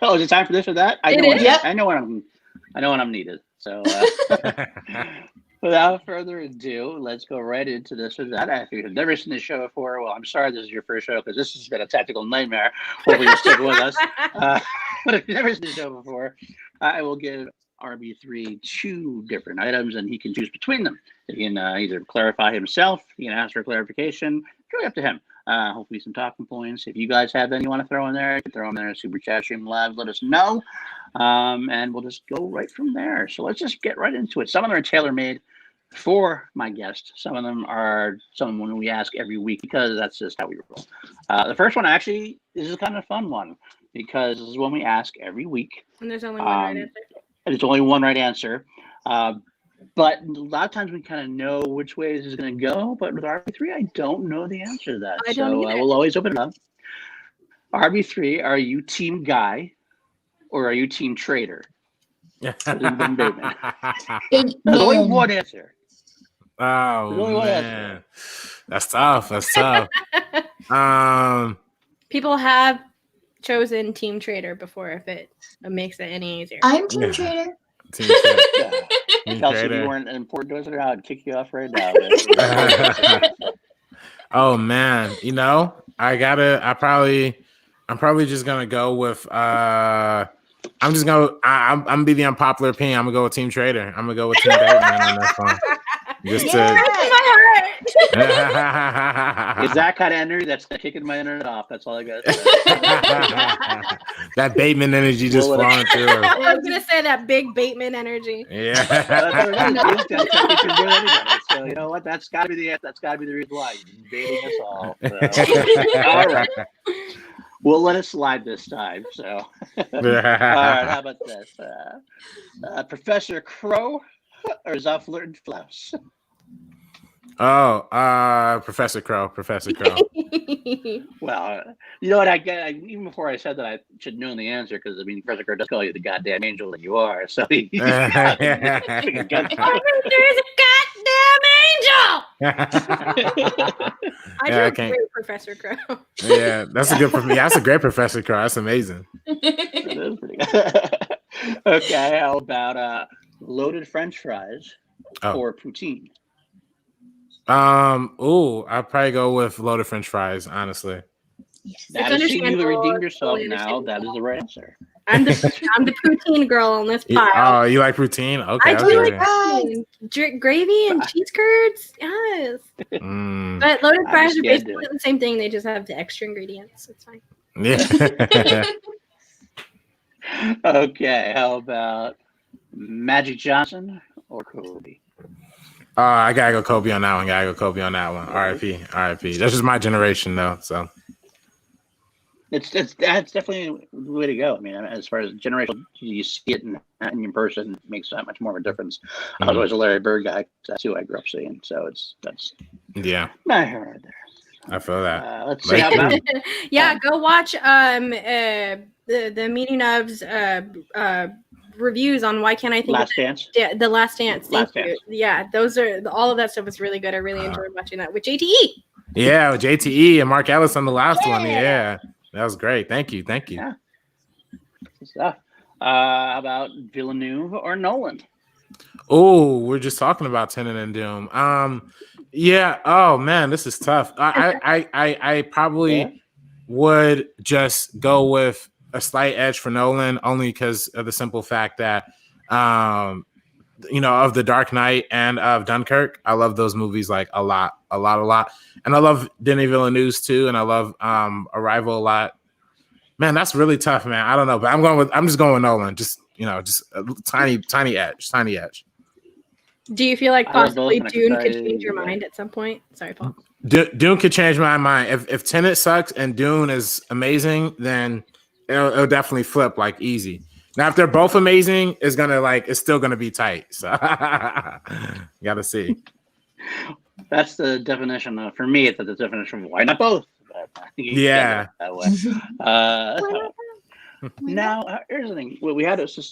Oh, is it time for this or that? I It know. is. Yep. I know when I'm needed. So, without further ado, let's go right into this or that. If you've never seen this show before, well, I'm sorry this is your first show because this has been a technical nightmare. Hopefully, you'll stick with us. But if you've never seen the show before, I will give RB3 2 different items, and he can choose between them. He can either clarify himself, he can ask for clarification. It's really up to him. Hopefully some talking points. If you guys have any you want to throw in there, you can throw them in there. Super Chat, Stream Live, let us know. And we'll just go right from there. So let's just get right into it. Some of them are tailor-made for my guest. Some of them are someone we ask every week because that's just how we roll. The first one actually is a kind of fun one because this is one we ask every week. And there's only one right answer. And it's only one right answer. But a lot of times we kind of know which way this is going to go. But with RB3, I don't know the answer to that. I don't either. We'll always open it up. RB3, are you team Ghai or are you team Trader? Bateman. Big There's only man. one answer. Oh There's only one man, answer. that's tough. That's tough. People have chosen Team Trader before if it makes it any easier. I'm Team Yeah. Trader. Team Trader. Yeah. Team Kelsey, if Trader. you weren't important to us, I'd kick you off right now. Oh man, I'm probably just gonna go with I'm gonna be the unpopular opinion. I'm gonna go with Team Trader. I'm gonna go with Team Bateman on that phone. Just Breaks my heart. Is that kind of energy that's kicking my internet off? That's all I got to say. that Bateman energy just Well, flowing through. I was gonna say that big Bateman energy. Yeah. That's what we can do anybody. So you know what? That's got to be the reason why you're baiting us all. So. All right. We'll let it slide this time. So, all right. How about this? Professor Crow or Zoffler and Flouse? Oh, Professor Crow. Well, you know what? Even before I said that, I should know the answer because Professor Crow does call you the goddamn angel that you are. So he's There's a goddamn angel. I Yeah, I do can't- agree, Professor Crow. Yeah, that's a great Professor Crow. That's amazing. It is pretty good. Okay, how about loaded French fries or poutine? I'd probably go with loaded French fries, honestly. That is you understandable. redeemed It's yourself totally now. That is the right answer. I'm the poutine girl on this pile. Oh, you like poutine? Okay. I do like okay. poutine. Gravy and cheese curds. Yes. Mm, But loaded I'm fries are scared to basically the same thing. They just have the extra ingredients. It's fine. yeah. Okay, how about Magic Johnson or Kobe? I gotta go Kobe on that one. R.I.P. That's just my generation, though. So That's definitely the way to go. I mean, as far as generational, you see it in person, it makes that much more of a difference. I was always a Larry Bird guy. That's who I grew up seeing. So that's yeah, my hair right there. I feel that. Let's see how about Yeah, go watch the meeting of's reviews on Why Can't I Think Last of It? Dance. Yeah, the Last Dance. Thank Last you. Dance. Yeah, those are all of that stuff was really good. I really enjoyed watching that with JTE. Yeah, with JTE and Mark Ellis on the last one. Yeah, that was great. Thank you. Yeah. Good stuff. How about Villeneuve or Nolan? Oh, we're just talking about Tenet and Doom. Yeah. Oh man, this is tough. I probably would just go with a slight edge for Nolan, only because of the simple fact that, of The Dark Knight and of Dunkirk. I love those movies like a lot. And I love Denis Villeneuve too, and I love Arrival a lot. Man, that's really tough, man. I don't know, but I'm just going with Nolan. Just a tiny edge. Do you feel like I love both, possibly and I Dune can could tell change your you- mind at some point? Sorry, Paul. Dune could change my mind. If Tenet sucks and Dune is amazing, then it'll definitely flip like easy. Now, if they're both amazing, it's still gonna be tight. So gotta see. That's the definition for me. It's the definition of why not both. But you Yeah. get it that way. Now, here's the thing. Well,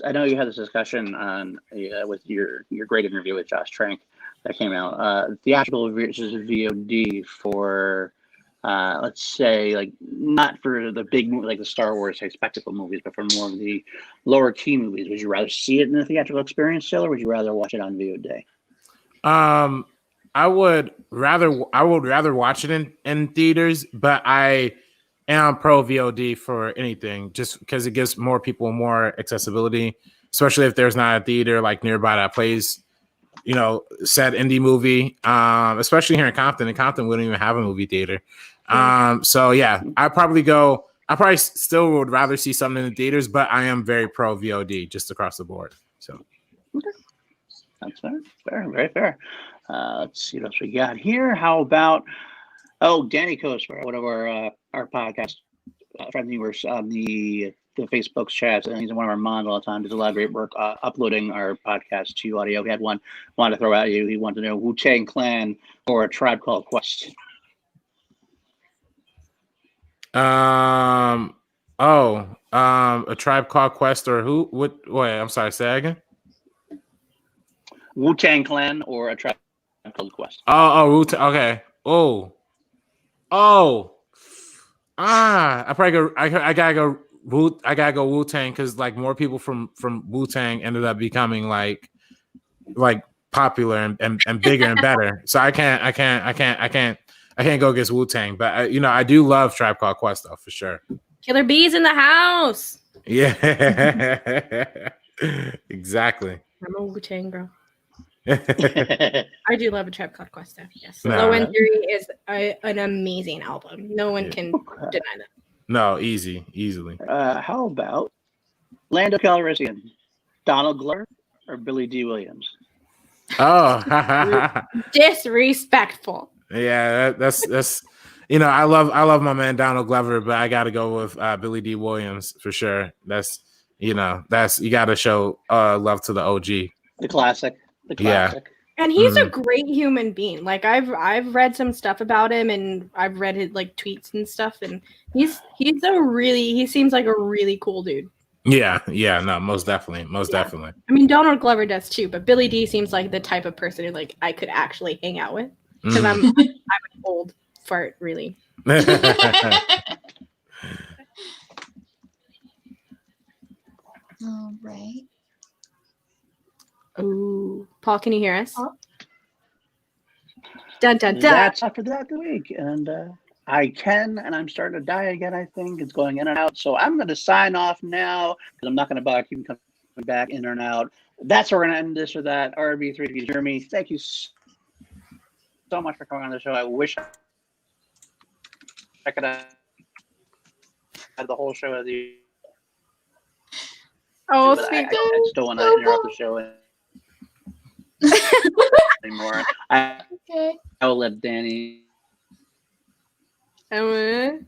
I know you had this discussion on with your great interview with Josh Trank that came out. Theatrical versus VOD for, let's say, like not for the big movie like the Star Wars spectacle movies, but for more of the lower key movies. Would you rather see it in a theatrical experience still, or would you rather watch it on VOD? I would rather watch it in theaters, but I am pro VOD for anything, just because it gives more people more accessibility, especially if there's not a theater like nearby that plays, said indie movie. Especially here in Compton. In Compton, we don't even have a movie theater. So yeah, I probably still would rather see something in the theaters, but I am very pro VOD just across the board. So okay. That's fair, very fair. Let's see what else we got here. How about Danny Kosper, one of our podcast friend viewers on the Facebook's chats, and he's in one of our mods all the time. Does a lot of great work uploading our podcast to audio. We had one wanted to throw at you. He wanted to know Wu-Tang Clan or A Tribe Called Quest. A Tribe Called Quest or who? What? Wait, I'm sorry. Say that again. Wu-Tang Clan or A Tribe Called Quest. Wu-Tang. Okay. I probably go. I gotta go. I gotta go Wu-Tang because like more people from Wu-Tang ended up becoming like popular and bigger and better. So I can't go against Wu-Tang. But I do love Tribe Called Quest though for sure. Killer Bees in the house. Yeah. Exactly. I'm a Wu-Tang bro. I do love A Tribe Called Quest though. Yes. Low End Theory is an amazing album. No one can deny that. No, easily. How about Lando Calrissian, Donald Glover, or Billy D. Williams? Oh, disrespectful. Yeah, that's I love my man Donald Glover, but I got to go with Billy D. Williams for sure. That's you got to show love to the OG, the classic. Yeah. And he's a great human being. Like I've read some stuff about him, and I've read his tweets and stuff, and he seems like a really cool dude. Yeah, no, most definitely. I mean, Donald Glover does too, but Billy D seems like the type of person who I could actually hang out with because I'm an old fart, really. All right. Oh, Paul, can you hear us? Dun, dun, dun. That's after that the week, and I can, and I'm starting to die again. I think it's going in and out, so I'm going to sign off now because I'm not going to bother keeping coming back in and out. That's where we're going to end this or that. RB3, if you hear me, thank you so much for coming on the show. I wish I could have had the whole show with you. Oh, But sweet. I just don't want to interrupt the show anymore. I will let Danny. That's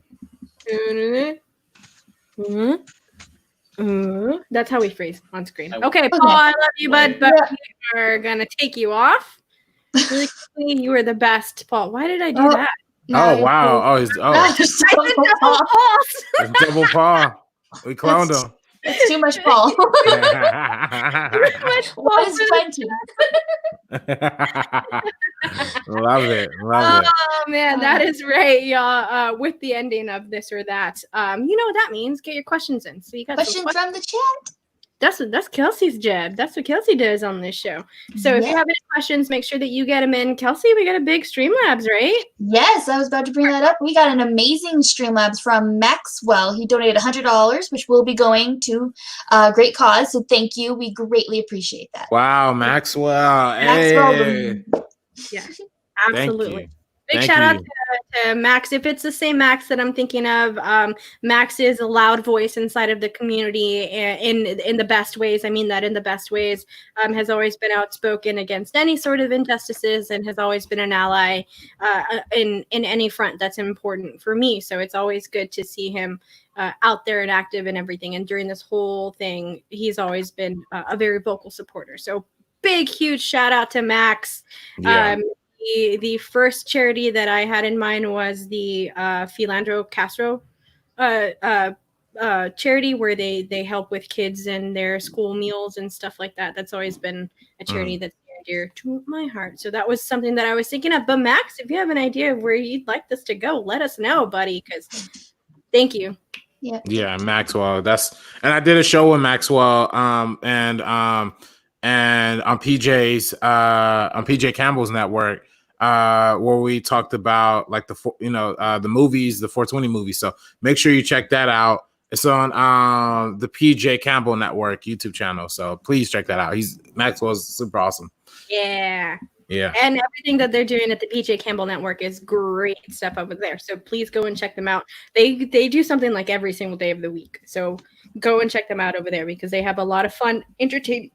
how we phrase on screen. Okay, Paul, I love you, bud, but we are gonna take you off. Really quickly, you were the best, Paul. Why did I do that? Oh wow! I did double Paul. We cloned him. It's too much Paul. What is plenty? Love it. Oh man, that is right, y'all. With the ending of this or that, you know what that means. Get your questions in. So you got questions from the chat. That's Kelsey's job. That's what Kelsey does on this show. So if you have any questions, make sure that you get them in. Kelsey, we got a big Streamlabs, right? Yes, I was about to bring that up. We got an amazing Streamlabs from Maxwell. He donated $100, which will be going to a great cause. So thank you. We greatly appreciate that. Wow, Maxwell. Maxwell. Hey. Yeah, absolutely. Big Thank shout out you. to to Max. If it's the same Max that I'm thinking of, Max is a loud voice inside of the community in the best ways. I mean that in the best ways. Has always been outspoken against any sort of injustices and has always been an ally in any front that's important for me. So it's always good to see him out there and active and everything. And during this whole thing, he's always been a very vocal supporter. So big, huge shout out to Max. Yeah. The first charity that I had in mind was the Philandro Castro charity, where they help with kids and their school meals and stuff like that. That's always been a charity that's near and dear to my heart. So that was something that I was thinking of. But Max, if you have an idea of where you'd like this to go, let us know, buddy, because thank you. Yeah, Maxwell. And I did a show with Maxwell and on PJ's on PJ Campbell's network where we talked about like the movies, the 420 movies. So make sure you check that out. It's on the PJ Campbell Network YouTube channel. So please check that out. Maxwell's super awesome. Yeah. Yeah. And everything that they're doing at the PJ Campbell Network is great stuff over there. So please go and check them out. They do something like every single day of the week. So go and check them out over there because they have a lot of fun, entertaining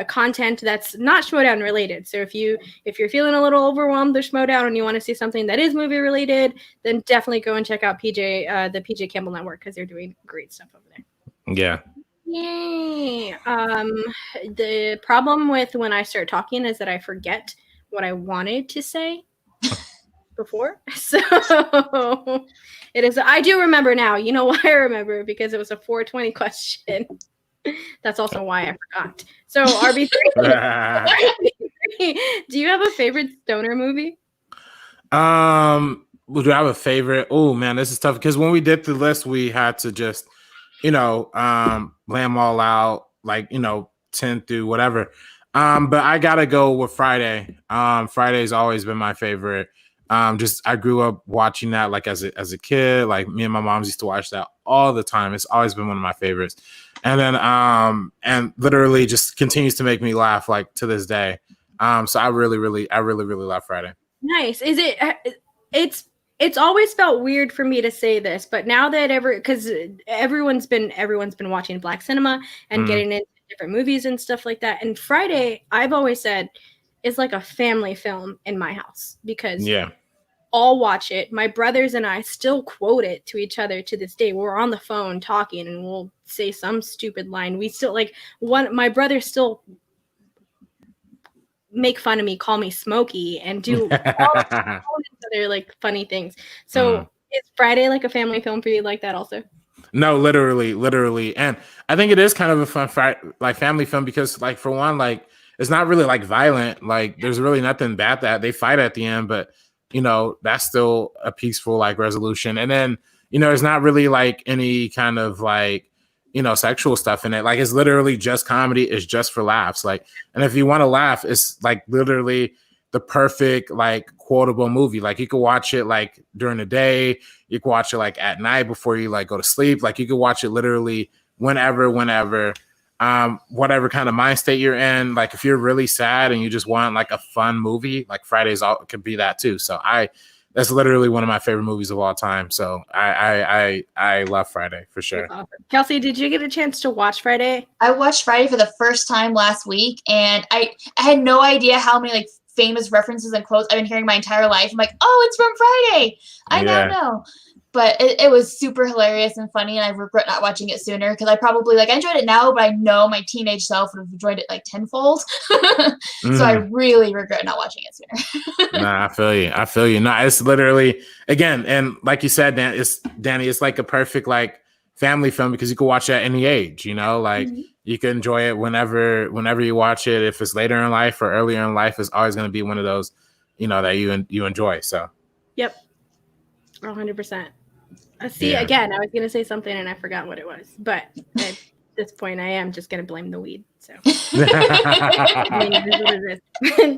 content that's not Schmo Down related. So if you're feeling a little overwhelmed with Schmo Down and you want to see something that is movie related, then definitely go and check out the PJ Campbell Network because they're doing great stuff over there. Yeah. Yay. The problem with when I start talking is that I forget what I wanted to say before. So it is. I do remember now. You know why I remember? Because it was a 420 question. That's also why I forgot. So RB3, do you have a favorite stoner movie? Do I have a favorite? Oh man, this is tough because when we did the list, we had to just lay them all out, 10 through whatever. But I gotta go with Friday. Friday's always been my favorite. I grew up watching that as a kid. Like me and my moms used to watch that all the time. It's always been one of my favorites. And then and literally just continues to make me laugh to this day. So I really love Friday. Nice. Is it? It's always felt weird for me to say this, but now that because everyone's been watching Black cinema and getting into different movies and stuff like that. And Friday, I've always said, is like a family film in my house because all watch it. My brothers and I still quote it to each other to this day. We're on the phone talking and we'll say some stupid line. We still my brothers still make fun of me, call me Smokey, and do all other funny things. So is Friday a family film for you like that also? No, literally. And I think it is kind of a fun family film because for one, it's not really violent. There's really nothing bad that they fight at the end, but that's still a peaceful resolution. And then, there's not really any kind of sexual stuff in it. It's literally just comedy. It's just for laughs. And if you want to laugh, it's literally the perfect quotable movie. You could watch it during the day. You could watch it at night before you go to sleep. You could watch it literally whenever, whatever kind of mind state you're in. If you're really sad and you just want a fun movie, Fridays could be that too. So that's literally one of my favorite movies of all time. So I love Friday for sure. Awesome. Kelsey, did you get a chance to watch Friday? I watched Friday for the first time last week, and I had no idea how many famous references and quotes I've been hearing my entire life. I'm oh, it's from Friday. I now know. But it was super hilarious and funny, and I regret not watching it sooner because I probably I enjoyed it now, but I know my teenage self would have enjoyed it tenfold. So I really regret not watching it sooner. Nah, I feel you. No, it's literally again, and like you said, Danny, it's a perfect family film because you can watch it at any age. You can enjoy it whenever you watch it. If it's later in life or earlier in life, it's always going to be one of those, that you enjoy. So. Yep. 100%. Again, I was going to say something and I forgot what it was, but at this point I am just going to blame the weed. So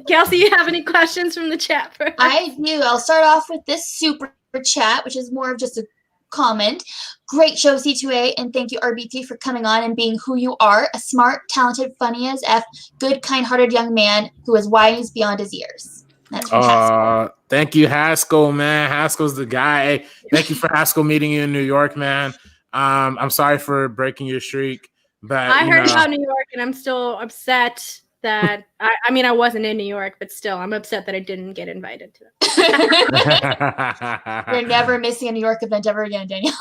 Kelsey, you have any questions from the chat for us? I do. I'll start off with this super chat, which is more of just a comment. Great show, C2A, and thank you, RBT, for coming on and being who you are, a smart, talented, funny as F, good, kind-hearted young man who is wise beyond his years. That's from Haskell. Thank you, Haskell, man. Haskell's the guy. Hey, thank you for Haskell meeting you in New York, man. I'm sorry for breaking your streak, but I heard about New York, and I'm still upset that I mean, I wasn't in New York, but still, I'm upset that I didn't get invited to that. You're never missing a New York event ever again, Danielle.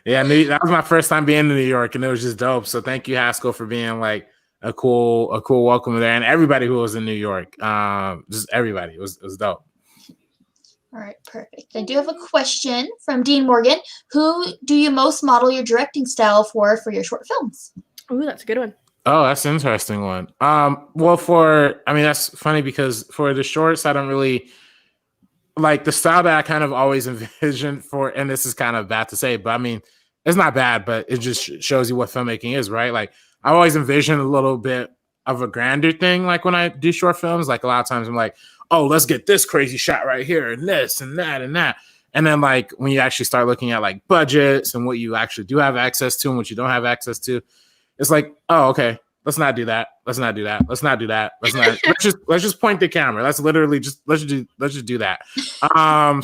Yeah, that was my first time being in New York, and it was just dope. So thank you, Haskell, for being like a cool welcome there, and everybody who was in New York, just everybody. It was dope. All right, perfect. I do have a question from Dean Morgan. Who do you most model your directing style for your short films? Ooh, that's a good one. Oh, that's an interesting one. Well, that's funny because for the shorts, I don't really like the style that I kind of always envisioned for, and this is kind of bad to say, but I mean, it's not bad, but it just shows you what filmmaking is, right? Like I always envision a little bit of a grander thing. Like when I do short films, like a lot of times I'm like, oh, let's get this crazy shot right here and this and that and that. And then like when you actually start looking at like budgets and what you actually do have access to and what you don't have access to, it's like, oh, okay, let's not do that. Let's not do that. Let's not do that. Let's just point the camera. Let's just do that.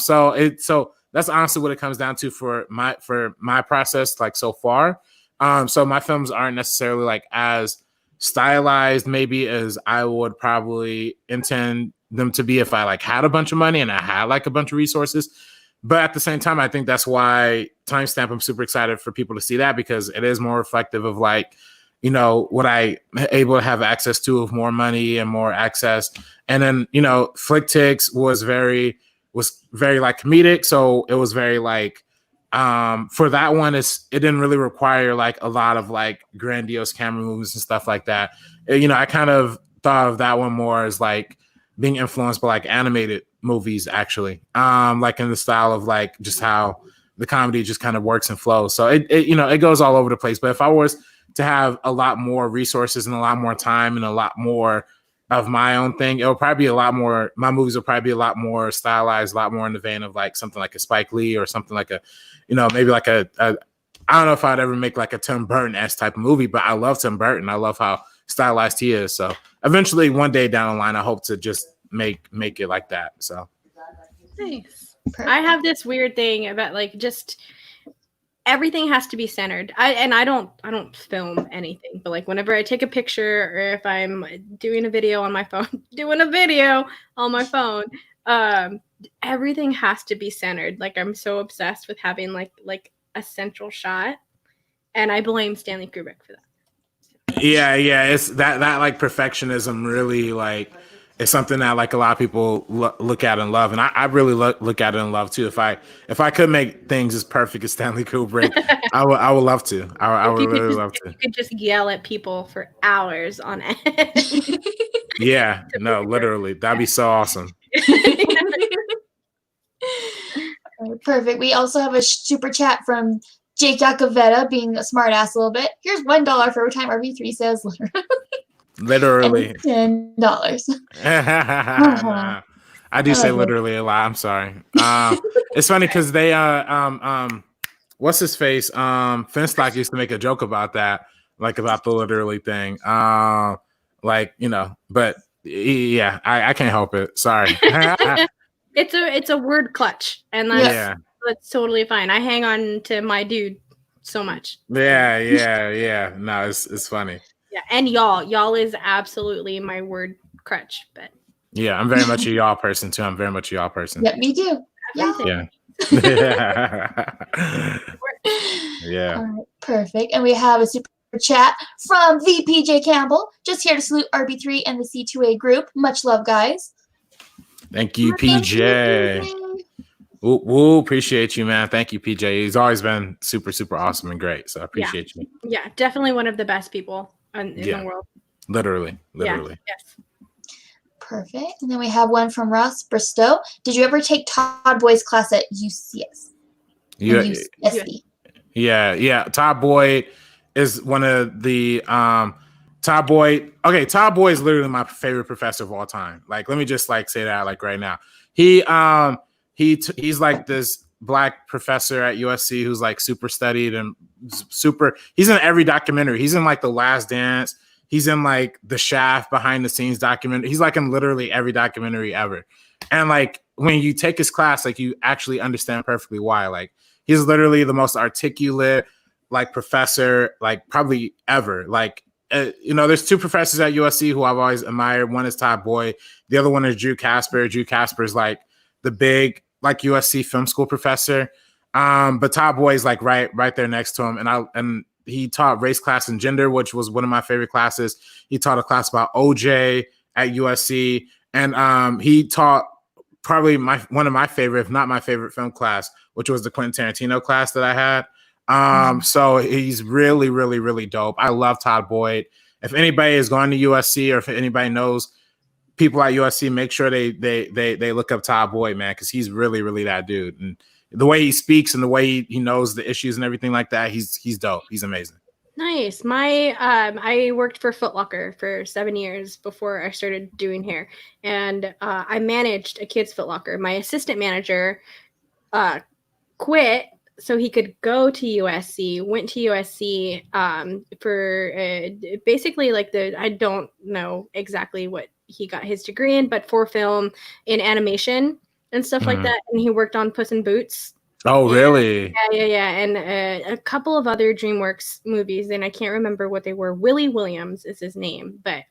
So that's honestly what it comes down to for my process, like so far. So my films aren't necessarily like as stylized maybe as I would probably intend them to be if I like had a bunch of money and I had like a bunch of resources. But at the same time, I think that's why Timestamp, I'm super excited for people to see that because it is more reflective of like, you know, what I able to have access to of more money and more access. And then, you know, Flick Ticks was very like comedic. So it was very like, for that one, it didn't really require like a lot of like grandiose camera moves and stuff like that. You know, I kind of thought of that one more as like being influenced by like animated movies, actually, like in the style of like just how the comedy just kind of works and flows. So it goes all over the place. But if I was to have a lot more resources and a lot more time and a lot more of my own thing, it'll probably be a lot more. My movies will probably be a lot more stylized, a lot more in the vein of like something like a Spike Lee or something like a, you know, maybe like a I don't know if I'd ever make like a Tim Burton-esque type of movie, but I love Tim Burton. I love how stylized he is. So eventually, one day down the line, I hope to just make it like that. So nice. I have this weird thing about like just everything has to be centered. I don't film anything, but like whenever I take a picture or if I'm doing a video on my phone, everything has to be centered. Like I'm so obsessed with having like a central shot, and I blame Stanley Kubrick for that. Yeah, it's that like perfectionism really like is something that like a lot of people look at and love, and I really look at it and love too. If I could make things as perfect as Stanley Kubrick, I would love to. I would really love to. You could just yell at people for hours on end. Yeah, no, literally, that'd be so awesome. Perfect. We also have a super chat from Jake Yacovetta being a smart ass a little bit. Here's $1 for every time RB3 says literally. $10. I do say literally a lot. I'm sorry. It's funny because they what's his face? Finstock used to make a joke about that, like about the literally thing. Like, you know, but yeah, I can't help it. Sorry. It's a word clutch, and that's totally fine. I hang on to my dude so much. Yeah. No, it's funny. Yeah, and y'all is absolutely my word crutch. But yeah, I'm very much a y'all person too. Yeah, me too. Yeah. Yeah. All right, perfect. And we have a super chat from VPJ Campbell. Just here to salute RB3 and the C2A group. Much love, guys. Thank you, PJ. Woo, appreciate you, man. Thank you, PJ. He's always been super, super awesome and great. So I appreciate you. Yeah, definitely one of the best people in the world. Literally. Yeah, yes. Perfect. And then we have one from Ross Bristow. Did you ever take Todd Boyd's class at UCS? UCSD? Yeah. Todd Boyd is one of the Todd Boyd. Okay, Todd Boyd is literally my favorite professor of all time. Like, let me just like say that like right now. He's like this black professor at USC who's like super studied and super. He's in every documentary. He's in like The Last Dance. He's in like the Shaft behind the scenes documentary. He's like in literally every documentary ever. And like when you take his class, like you actually understand perfectly why. Like he's literally the most articulate like professor like probably ever. Like there's two professors at USC who I've always admired. One is Todd Boyd. The other one is Drew Casper. Drew Casper is like the big like USC film school professor. But Todd Boyd is like right there next to him. And he taught race, class, and gender, which was one of my favorite classes. He taught a class about OJ at USC. And he taught probably one of my favorite, if not my favorite film class, which was the Quentin Tarantino class that I had. So he's really, really, really dope. I love Todd Boyd. If anybody is going to USC or if anybody knows people at USC, make sure they look up Todd Boyd, man, because he's really, really that dude. And the way he speaks and the way he knows the issues and everything like that, he's dope. He's amazing. Nice. I worked for Foot Locker for 7 years before I started doing hair, and I managed a kids' Foot Locker. My assistant manager quit so he could go to USC. Went to USC for basically like I don't know exactly what he got his degree in, but for film in animation and stuff like that. And he worked on Puss in Boots. Oh, really? Yeah. And a couple of other DreamWorks movies, and I can't remember what they were. Willie Williams is his name, but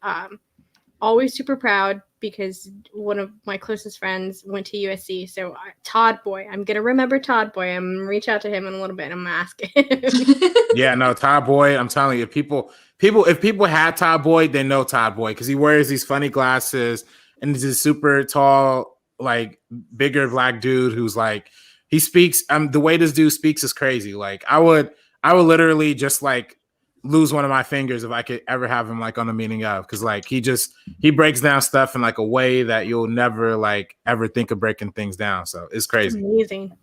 always super proud because one of my closest friends went to USC. So Todd Boyd, I'm going to remember Todd Boyd. I'm going to reach out to him in a little bit. I'm going to ask him. Yeah, no, Todd Boyd, I'm telling you, if people had Todd Boyd, they know Todd Boyd because he wears these funny glasses and he's a super tall, like bigger black dude who's like, he speaks, the way this dude speaks is crazy. Like I would literally just like lose one of my fingers if I could ever have him like on the meaning of, because like he breaks down stuff in like a way that you'll never like ever think of breaking things down. So it's crazy. Amazing.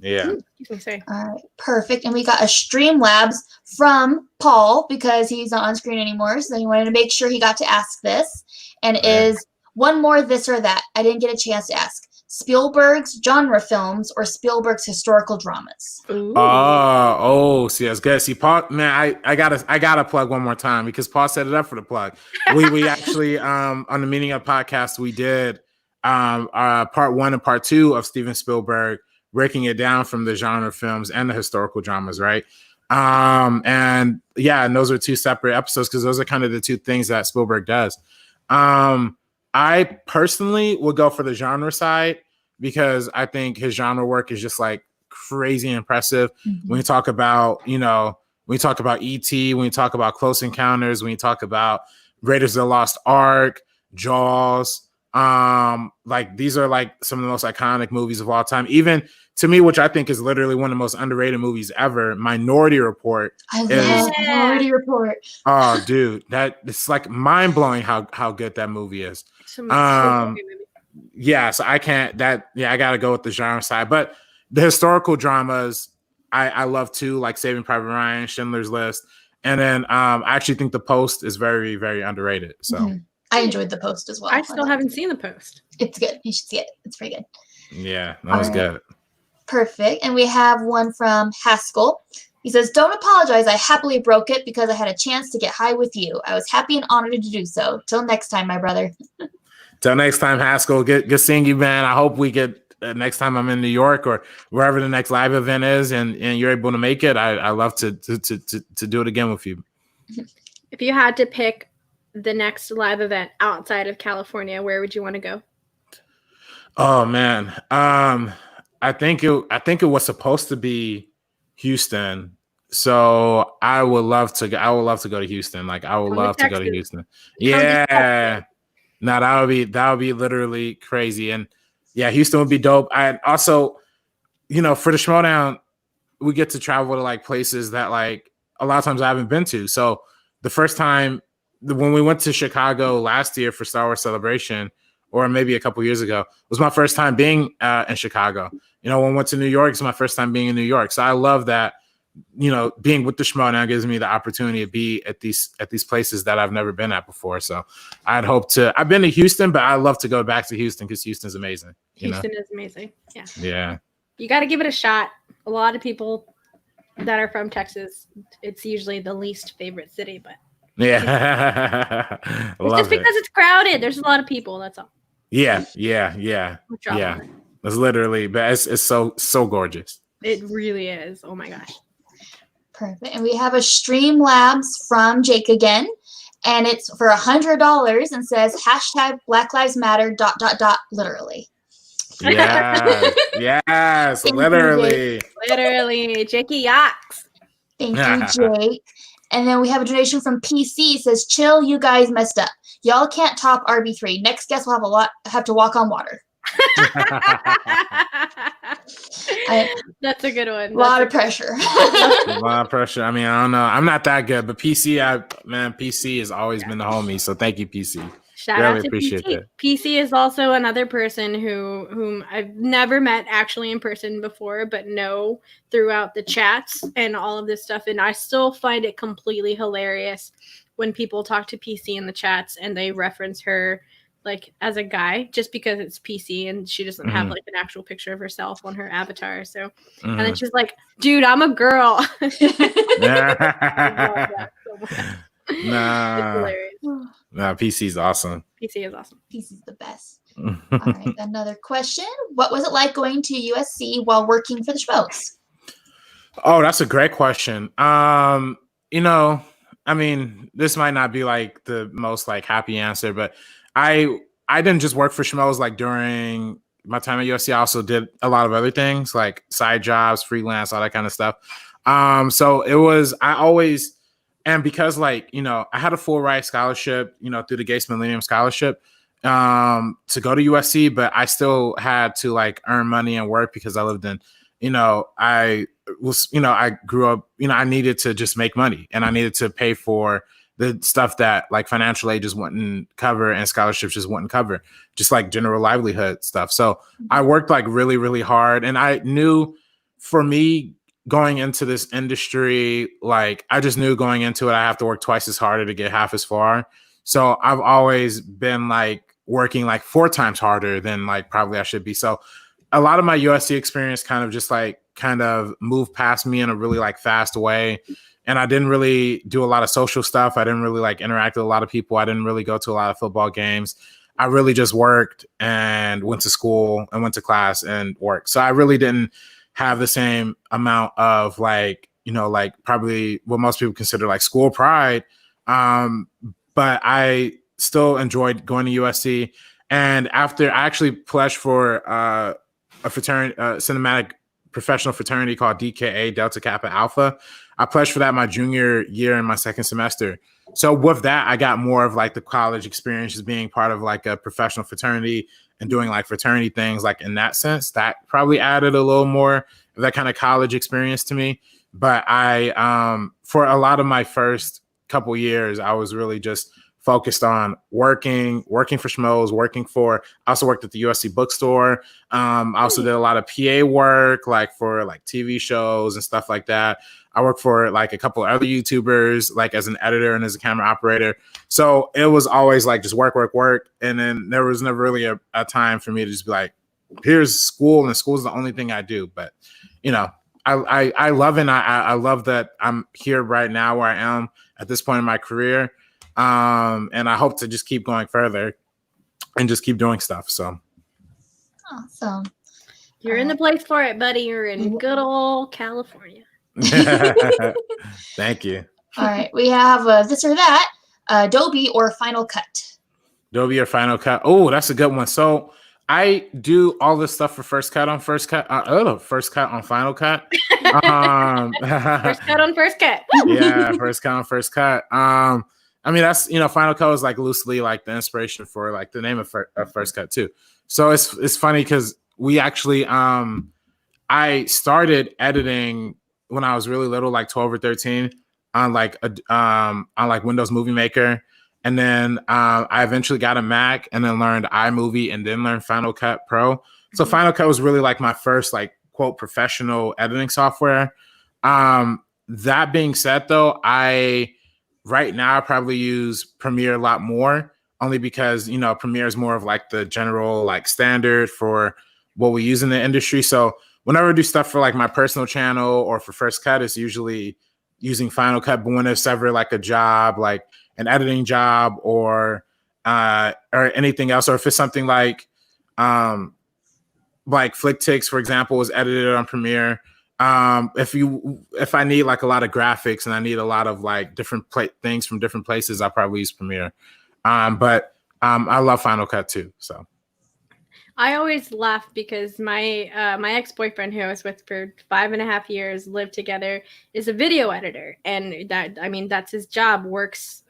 Yeah. All right, perfect. And we got a Streamlabs from Paul because he's not on screen anymore. So he wanted to make sure he got to ask this. And is one more this or that. I didn't get a chance to ask. Spielberg's genre films or Spielberg's historical dramas? See, that's good. See, Paul, man, I gotta plug one more time because Paul set it up for the plug. We actually on the Meaning Of podcast we did part 1 and part 2 of Steven Spielberg, breaking it down from the genre films and the historical dramas, right? And those are 2 separate episodes because those are kind of the 2 things that Spielberg does. I personally would go for the genre side because I think his genre work is just like crazy impressive. When you talk about, when you talk about E.T., when you talk about Close Encounters, when you talk about Raiders of the Lost Ark, Jaws, like these are like some of the most iconic movies of all time. Even to me, which I think is literally one of the most underrated movies ever, Minority Report. I love Minority Report. Oh, dude, it's like mind blowing how good that movie is. So I can't. I gotta go with the genre side, but the historical dramas I love too, like Saving Private Ryan, Schindler's List, and then I actually think The Post is very, very underrated. So I enjoyed The Post as well. I still haven't seen The Post. It's good. You should see it. It's pretty good. Yeah, that was good. Perfect. And we have one from Haskell. He says, "Don't apologize. I happily broke it because I had a chance to get high with you. I was happy and honored to do so. Till next time, my brother." Till next time, Haskell. Good seeing you, man. I hope we get next time I'm in New York or wherever the next live event is, and you're able to make it. I love to do it again with you. If you had to pick the next live event outside of California, where would you want to go? Oh man, I think it was supposed to be Houston. So I would love to go to Houston. Like I would love to go to Houston. Yeah. No, that would be literally crazy. And yeah, Houston would be dope. I also, for the Schmo Down, we get to travel to like places that like a lot of times I haven't been to. So the first time when we went to Chicago last year for Star Wars Celebration, or maybe a couple years ago, was my first time being in Chicago. When I went to New York, it's my first time being in New York. So I love that, being with the Schmo now gives me the opportunity to be at these places that I've never been at before. So I've been to Houston, but I'd love to go back to Houston because Houston's amazing. Houston is amazing. Yeah. Yeah. You got to give it a shot. A lot of people that are from Texas, it's usually the least favorite city, but Yeah. It's Love just because it's crowded. There's a lot of people. That's all. Yeah. We'll drop Yeah. on it. It's literally, but it's so gorgeous. It really is. Oh my gosh. Perfect. And we have a Streamlabs from Jake again. And it's for $100 and says hashtag Black Lives Matter ... literally. Yes. Yes. Thank you, Literally. Literally. Jakey Yaks. Thank you, Jake. And then we have a donation from PC. It says, chill, you guys messed up. Y'all can't top RB3. Next guest will have to walk on water. That's a good one. A lot of pressure. A lot of pressure. I mean, I don't know. I'm not that good, but PC has always been the homie. So thank you, PC. Shout Really out to appreciate PC. that. PC is also another person whom I've never met actually in person before, but know throughout the chats and all of this stuff. And I still find it completely hilarious when people talk to PC in the chats and they reference her like as a guy just because it's PC and she doesn't have like an actual picture of herself on her avatar. So and then she's like, dude, I'm a girl. Nah, PC's awesome. PC is awesome. PC's the best. All right, another question. What was it like going to USC while working for the Schmoes? Oh, that's a great question. You know, I mean, this might not be like the most like happy answer, but I didn't just work for Schmoes like during my time at USC. I also did a lot of other things like side jobs, freelance, all that kind of stuff. So it was, and because like, you know, I had a full ride scholarship, you know, through the Gates Millennium Scholarship to go to USC, but I still had to like earn money and work because I lived in, you know, I grew up, you know, I needed to just make money and I needed to pay for the stuff that like financial aid just wouldn't cover and scholarships just wouldn't cover, just like general livelihood stuff. So I worked like really, really hard. And I knew for me going into this industry, like I just knew going into it, I have to work twice as harder to get half as far. So I've always been like working like 4 times harder than like probably I should be. So a lot of my USC experience kind of moved past me in a really like fast way. And I didn't really do a lot of social stuff. I didn't really like interact with a lot of people. I didn't really go to a lot of football games. I really just worked and went to school and went to class and worked. So I really didn't have the same amount of like, you know, like probably what most people consider like school pride. But I still enjoyed going to USC. And after I actually pledged for a fraternity, cinematic professional fraternity called DKA, Delta Kappa Alpha. I pledged for that my junior year in my second semester. So with that, I got more of like the college experience as being part of like a professional fraternity and doing like fraternity things like in that sense. That probably added a little more of that kind of college experience to me. But I, for a lot of my first couple years, I was really just focused on working for Schmoes, I also worked at the USC bookstore. I also did a lot of PA work, like for like TV shows and stuff like that. I worked for like a couple of other YouTubers, like as an editor and as a camera operator. So it was always like just work. And then there was never really a time for me to just be like, here's school, and school's the only thing I do. But, you know, I love it. And I love that I'm here right now where I am at this point in my career. And I hope to just keep going further and just keep doing stuff. So awesome. You're in the place for it, buddy. You're in good old California. Thank you. All right. We have this or that, Adobe or Final Cut. Adobe or Final Cut. Oh, that's a good one. So I do all this stuff for First Cut on Final Cut. First cut on First Cut. Yeah, First Cut on First Cut. I mean, that's, you know, Final Cut is like loosely like the inspiration for like the name of First Cut too. So it's funny because we actually I started editing when I was really little, like 12 or 13, on like Windows Movie Maker, and then I eventually got a Mac and then learned iMovie and then learned Final Cut Pro. So Final Cut was really like my first like quote professional editing software. That being said, though, right now I probably use Premiere a lot more, only because, you know, Premiere is more of like the general like standard for what we use in the industry. So whenever I do stuff for like my personal channel or for First Cut, it's usually using Final Cut. But when there's ever like a job, like an editing job or anything else, or if it's something like Flick Ticks, for example, was edited on Premiere. If I need like a lot of graphics and I need a lot of like different things from different places, I probably use Premiere. But I love Final Cut too. So I always laugh because my ex-boyfriend, who I was with for 5.5 years, lived together, is a video editor, and that's his job. Works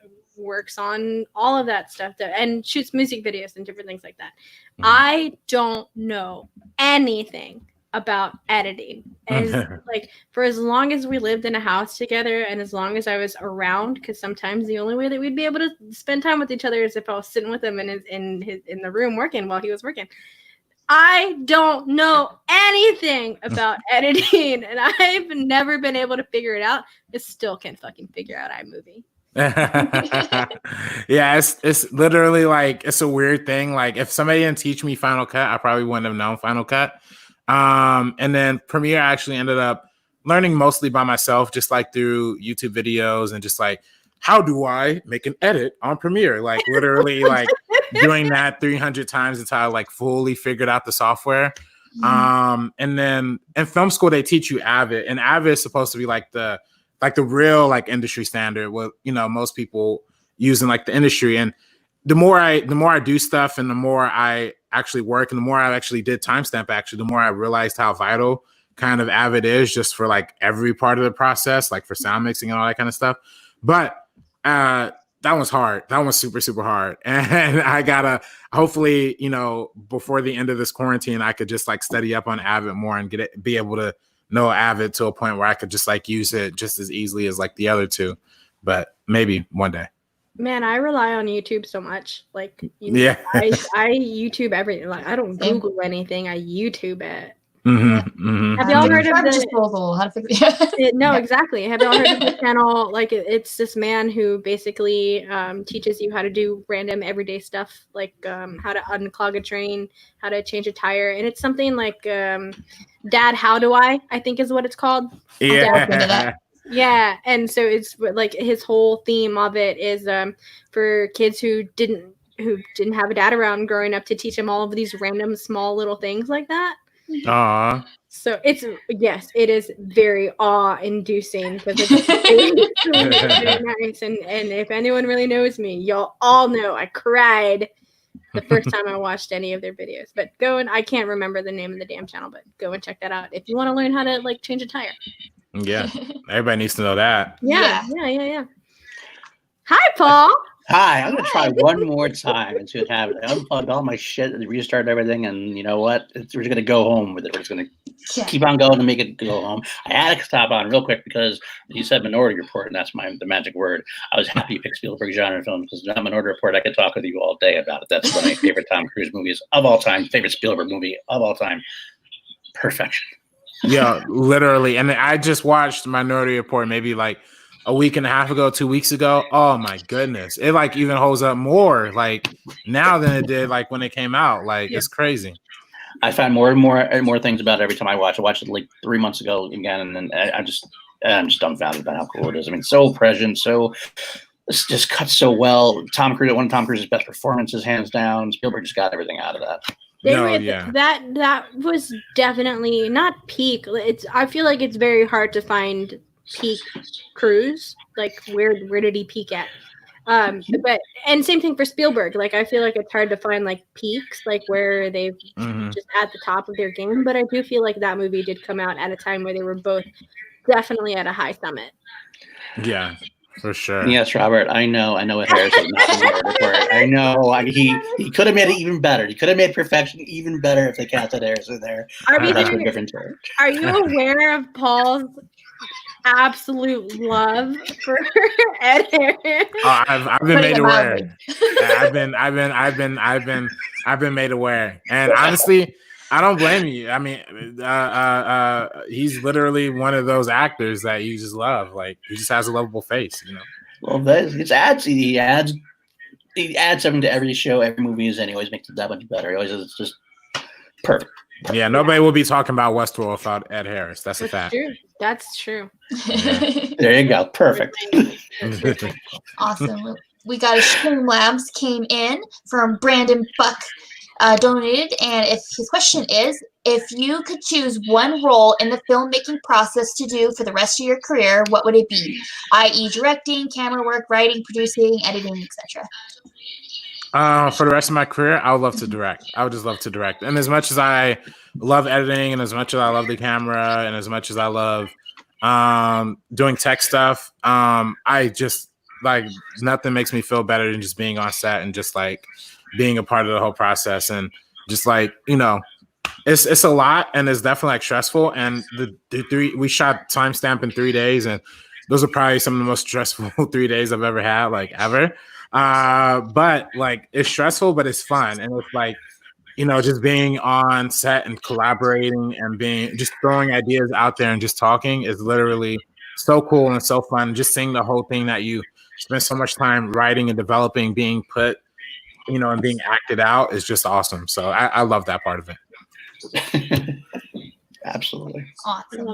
on all of that stuff and shoots music videos and different things like that. Mm-hmm. I don't know anything about editing. Like for as long as we lived in a house together and as long as I was around, because sometimes the only way that we'd be able to spend time with each other is if I was sitting with him in the room working while he was working. I don't know anything about editing, and I've never been able to figure it out. I still can't fucking figure out iMovie. Yeah, it's literally like, it's a weird thing. Like if somebody didn't teach me Final Cut, I probably wouldn't have known Final Cut. And then Premiere I actually ended up learning mostly by myself, just like through YouTube videos and just like, how do I make an edit on Premiere? Like literally like doing that 300 times until I like fully figured out the software. And then in film school, they teach you Avid, and Avid is supposed to be like the real like industry standard, what, you know, most people use in like the industry. And the more I do stuff and the more I actually work and the more I actually did timestamp, actually, the more I realized how vital kind of Avid is just for like every part of the process, like for sound mixing and all that kind of stuff. But that one's hard. That one's super, super hard. And I gotta, hopefully, you know, before the end of this quarantine, I could just like study up on Avid more and be able to know Avid to a point where I could just like use it just as easily as like the other two. But maybe one day. Man, I rely on YouTube so much. Like, yeah, I YouTube everything. Like, I don't Google anything. I YouTube it. Mm-hmm, mm-hmm. Have y'all heard of the disposal? How to fix it? No, exactly. Have y'all heard of the channel? Like, it's this man who basically teaches you how to do random everyday stuff, like how to unclog a train, how to change a tire, and it's something like Dad, How Do I think is what it's called. Yeah. Yeah, and so it's like his whole theme of it is for kids who didn't have a dad around growing up, to teach them all of these random small little things like that. Aww. So it is very awe-inducing because it's very nice. And if anyone really knows me, y'all all know I cried the first time I watched any of their videos. But I can't remember the name of the damn channel, but go and check that out if you want to learn how to like change a tire. Yeah, everybody needs to know that. Yeah. Hi, Paul. Hi, I'm gonna try one more time and see what happens. I unplugged all my shit and restarted everything, and you know what? We're just gonna go home with it. We're just gonna keep on going and make it go home. I had to stop on real quick because you said Minority Report, and that's the magic word. I was happy you picked Spielberg genre film because that Minority Report, I could talk with you all day about it. That's one of my favorite Tom Cruise movies of all time. Favorite Spielberg movie of all time. Perfection. Yeah, literally. And I just watched Minority Report maybe like a week and a half ago, 2 weeks ago. Oh my goodness. It like even holds up more like now than it did like when it came out. Like it's crazy. I find more and more things about it every time I watch it. I watched it like 3 months ago again, and then I'm just dumbfounded about how cool it is. I mean, so present, it's just cuts so well. Tom Cruise, one of Tom Cruise's best performances, hands down. Spielberg just got everything out of that. That was definitely not peak. I feel like it's very hard to find peak Cruise. Like where did he peak at? And same thing for Spielberg. Like I feel like it's hard to find like peaks, like where they've just at the top of their game. But I do feel like that movie did come out at a time where they were both definitely at a high summit. Yeah. For sure. Yes, Robert. I know what Harris is not in the report. I know. He could have made it even better. He could have made Perfection even better if they casted Harris in there. Are you aware of Paul's absolute love for Ed Harris? I've been made aware. I've been made aware. And honestly, I don't blame you. I mean, he's literally one of those actors that you just love. Like he just has a lovable face, you know. Well, it's ads. He adds something to every show, every movie he's in. He always makes it that much better. It's just perfect. Yeah, nobody will be talking about Westworld without Ed Harris. That's a fact. That's true. Yeah. There you go. Perfect. Awesome. we got a Streamlabs came in from Brandon Buck, donated, and if his question is, if you could choose one role in the filmmaking process to do for the rest of your career, what would it be? I.e., directing, camera work, writing, producing, editing, etc. For the rest of my career, I would love to direct. I would just love to direct. And as much as I love editing, and as much as I love the camera, and as much as I love doing tech stuff, I just like nothing makes me feel better than just being on set and just like being a part of the whole process. And just like, it's a lot, and it's definitely like stressful. And we shot timestamp in 3 days, and those are probably some of the most stressful 3 days I've ever had, like ever. But like it's stressful, but it's fun. And it's like, just being on set and collaborating and just throwing ideas out there and just talking is literally so cool and so fun. Just seeing the whole thing that you spend so much time writing and developing, being put, and being acted out is just awesome. So I love that part of it. Absolutely. Awesome.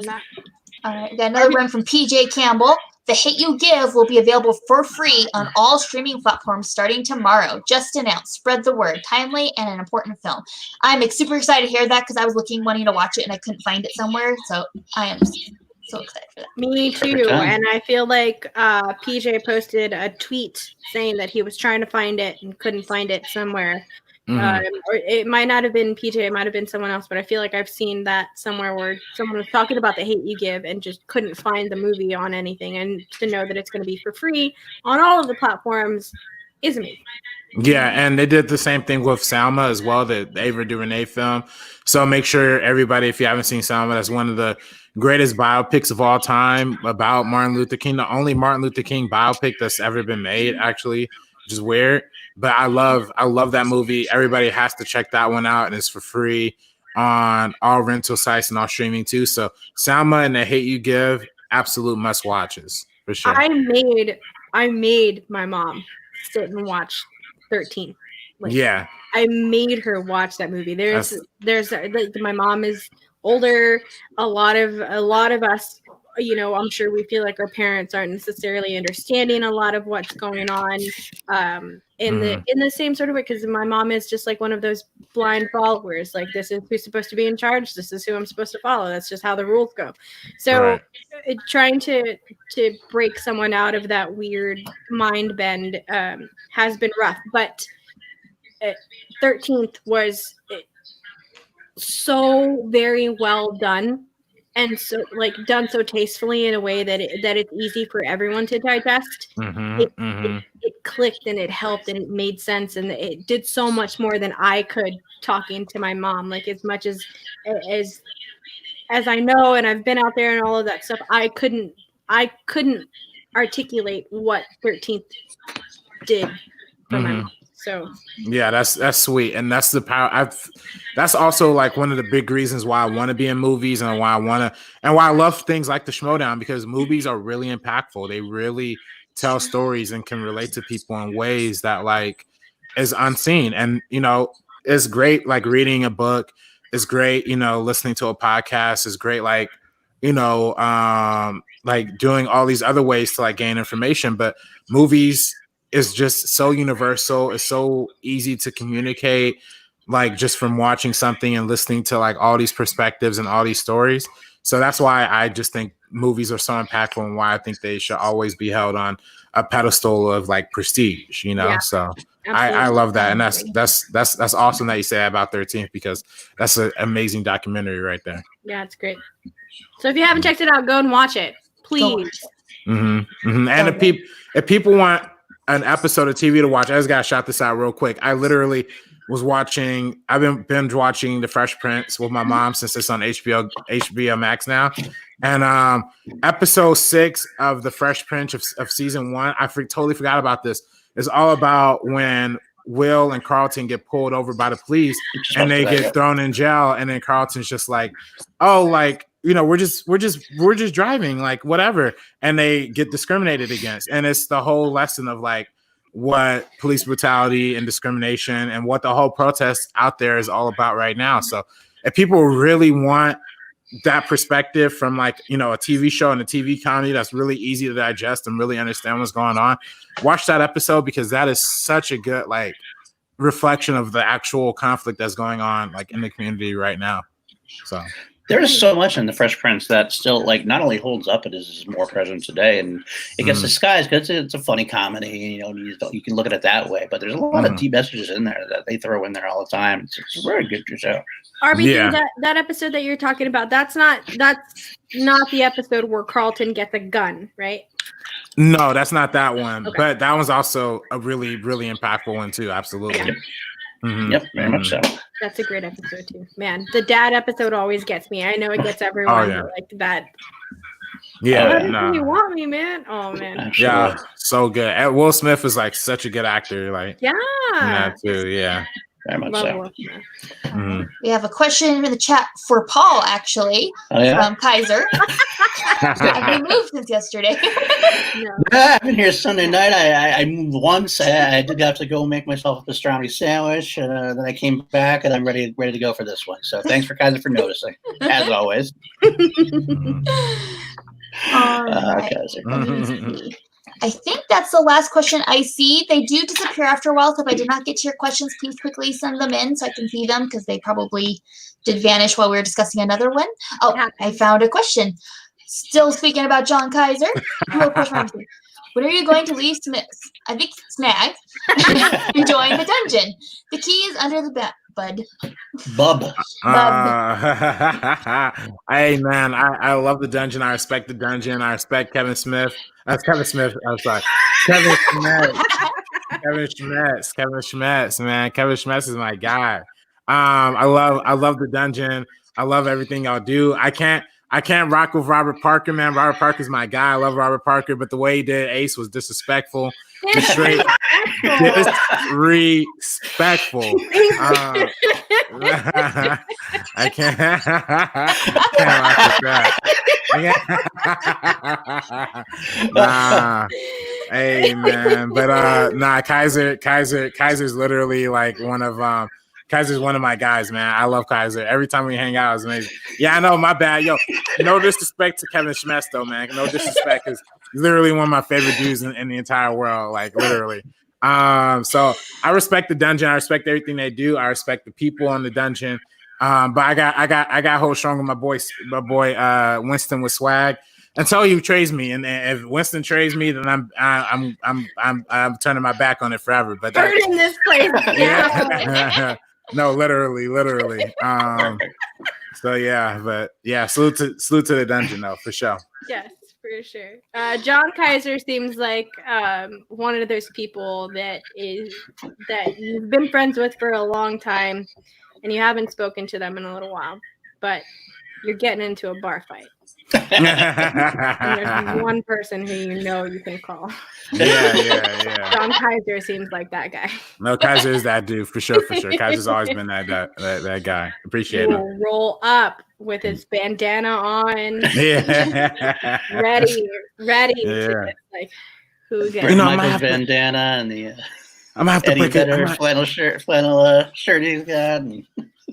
All right, we got another one from PJ Campbell. The Hate You Give will be available for free on all streaming platforms starting tomorrow. Just announced. Spread the word. Timely and an important film. I'm super excited to hear that because I was wanting to watch it and I couldn't find it somewhere. So I am so excited for that. Me too. And I feel like PJ posted a tweet saying that he was trying to find it and couldn't find it somewhere. Or it might not have been PJ, it might have been someone else, but I feel like I've seen that somewhere where someone was talking about The Hate You Give and just couldn't find the movie on anything. And to know that it's going to be for free on all of the platforms is amazing. Yeah, and they did the same thing with Salma as well, the Ava DuVernay film. So make sure everybody, if you haven't seen Salma, that's one of the greatest biopics of all time about Martin Luther King. The only Martin Luther King biopic that's ever been made, actually, which is weird. But I love that movie. Everybody has to check that one out, and it's for free on all rental sites and all streaming too. So Salma and The Hate You Give, absolute must watches for sure. I made my mom sit and watch 13. Yeah, I made her watch that movie. There's my mom is older. A lot of us, I'm sure we feel like our parents aren't necessarily understanding a lot of what's going on in the same sort of way, because my mom is just like one of those blind followers. Like, this is who's supposed to be in charge. This is who I'm supposed to follow. That's just how the rules go. So trying to break someone out of that weird mind bend has been rough. But 13th was so very well done. And so, done so tastefully in a way that it's easy for everyone to digest. It clicked and it helped and it made sense, and it did so much more than I could talking to my mom. Like, as much as I know and I've been out there and all of that stuff, I couldn't articulate what 13th did for my mom. So yeah, that's sweet, and that's the power. That's also like one of the big reasons why I want to be in movies, and why I love things like the Schmo Down, because movies are really impactful. They really tell stories and can relate to people in ways that like is unseen. And it's great. Like reading a book is great. Listening to a podcast is great. Like like doing all these other ways to like gain information, but movies is just so universal. It's so easy to communicate, like just from watching something and listening to like all these perspectives and all these stories. So that's why I just think movies are so impactful, and why I think they should always be held on a pedestal of like prestige, Yeah, so I love that. And that's awesome that you say about 13th, because that's an amazing documentary right there. Yeah, it's great. So if you haven't checked it out, go and watch it, please. And if people want an episode of TV to watch, I just gotta shout this out real quick. I literally I've been binge watching The Fresh Prince with my mom since it's on HBO Max now. And episode 6 of The Fresh Prince of season 1, I totally forgot about this. It's all about when Will and Carlton get pulled over by the police and they get thrown in jail, and then Carlton's just like, oh, like, we're just driving, like whatever, and they get discriminated against. And it's the whole lesson of like what police brutality and discrimination and what the whole protest out there is all about right now. So if people really want that perspective from like, you know, a TV show and a TV comedy that's really easy to digest and really understand what's going on, watch that episode because that is such a good like reflection of the actual conflict that's going on like in the community right now. So there's so much in the Fresh Prince that still like not only holds up, it is more present today, and it gets disguised because it's a funny comedy. You know, you can look at it that way, but there's a lot of deep messages in there that they throw in there all the time. It's a very good show. RBT, that episode that you're talking about, that's not the episode where Carlton gets a gun, right? No, that's not that one. Okay. But that was also a really, really impactful one too. Absolutely. Yeah. Yep, very much so. That's a great episode too. Man, the dad episode always gets me. I know it gets everyone, but like that. Yeah, no. You want me, man? Oh man. Absolutely. Yeah, so good. And Will Smith is like such a good actor. Like yeah, too. Yeah. Very much love so. We have a question in the chat for Paul, actually, from Kaiser. Have you moved since yesterday? No. I've been here Sunday night. I moved once. I did have to go make myself a pastrami sandwich. Then I came back, and I'm ready to go for this one. So thanks for Kaiser for noticing, as always. Kaiser. I think that's the last question I see. They do disappear after a while, so if I did not get to your questions, please quickly send them in so I can see them because they probably did vanish while we were discussing another one. Oh, I found a question. Still speaking about John Kaiser. When are you going to leave Snag and join the dungeon? The key is under the bud. Hey man, I love the dungeon. I respect the dungeon. I respect Kevin Smith. That's Kevin Smith. I'm sorry. Kevin Schmoes, man. Kevin Schmoes is my guy. I love the dungeon. I love everything y'all do. I can't rock with Robert Parker, man. Robert Parker's my guy. I love Robert Parker, but the way he did Ace was disrespectful. Straight disrespectful. I can't rock with that. Hey man, but Kaiser's literally like one of Kaiser's one of my guys, man. I love Kaiser. Every time we hang out, it's amazing. Yeah, I know, my bad. Yo, no disrespect to Kevin Schmoes, though, man. No disrespect, because he's literally one of my favorite dudes in the entire world, like literally. So I respect the dungeon. I respect everything they do. I respect the people on the dungeon. But I got hold strong with my boy Winston with swag. Until he trades me, and if Winston trades me, then I'm turning my back on it forever. But burning this place. Yeah. No, literally. So yeah, but yeah, salute to the dungeon though, for sure. Yes, for sure. John Kaiser seems like one of those people that you've been friends with for a long time, and you haven't spoken to them in a little while, but you're getting into a bar fight. And there's one person who you can call. Yeah. John Kaiser seems like that guy. No, Kaiser is that dude for sure. Kaiser's always been that guy. Appreciate him. Roll up with his bandana on. Yeah. ready. Yeah. To like who gets Michael's bandana and the I'm gonna have to Eddie Vedder flannel shirt he's got.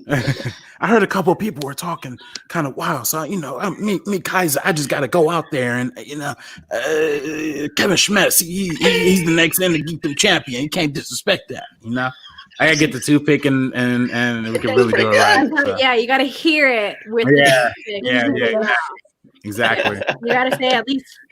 I heard a couple of people were talking kind of wild. So, me Kaiser, I just got to go out there and, Kevin Schmoes, he's the next NXT champion. You can't disrespect that, I got to get the toothpick and we can really do it right. So. Yeah, you got to hear it with the exactly. You got to say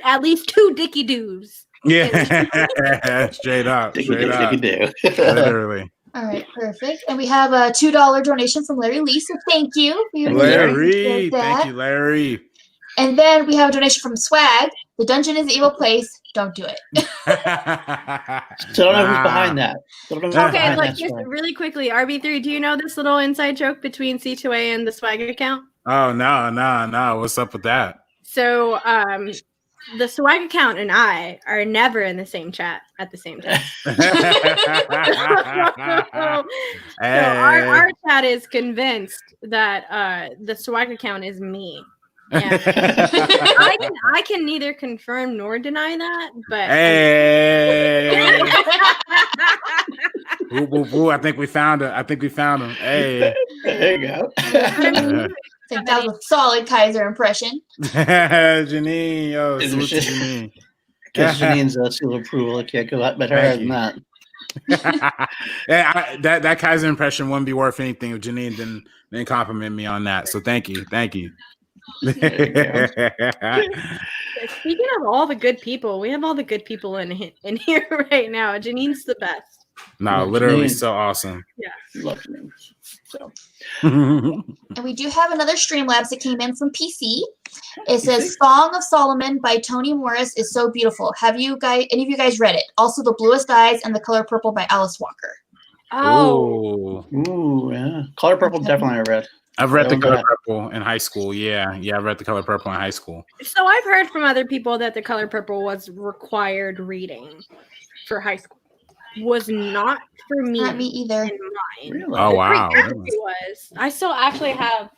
at least two dicky doos. Yeah, straight up. Literally. All right, perfect. And we have a $2 donation from Larry Lee, so thank you. Larry, thank you, Larry. And then we have a donation from Swag. The dungeon is an evil place. Don't do it. So I don't know who's behind that. Okay, like just really quickly, RB3, do you know this little inside joke between C2A and the Swag account? Oh, no. What's up with that? So, the Swag account and I are never in the same chat at the same time. So our chat is convinced that the Swag account is me. And I can neither confirm nor deny that, but Boo, I think we found him. Hey, there you go. think that was a solid Kaiser impression. Janine, yo, It salute was to just- Janine. Gives Janine's seal of approval. It can't go better Thank than you. that. Yeah, that Kaiser impression wouldn't be worth anything if Janine didn't compliment me on that. So thank you. Yeah, speaking of all the good people, we have all the good people in here right now. Janine's the best. No, literally so awesome. Love Janine. So And we do have another Streamlabs that came in from PC. It says Song of Solomon by Toni Morris is so beautiful. Have you guys, any of you guys read it? Also The Bluest Eyes and The Color Purple by Alice Walker. Oh, ooh, yeah. Color Purple definitely I read. I've read The That Color one's Purple in high school. Yeah, I've read The Color Purple in high school. so I've heard from other people that The Color Purple was required reading for high school. Was not for me. Not me either. In mine. Really? Oh The wow. Great Gatsby was. I still actually have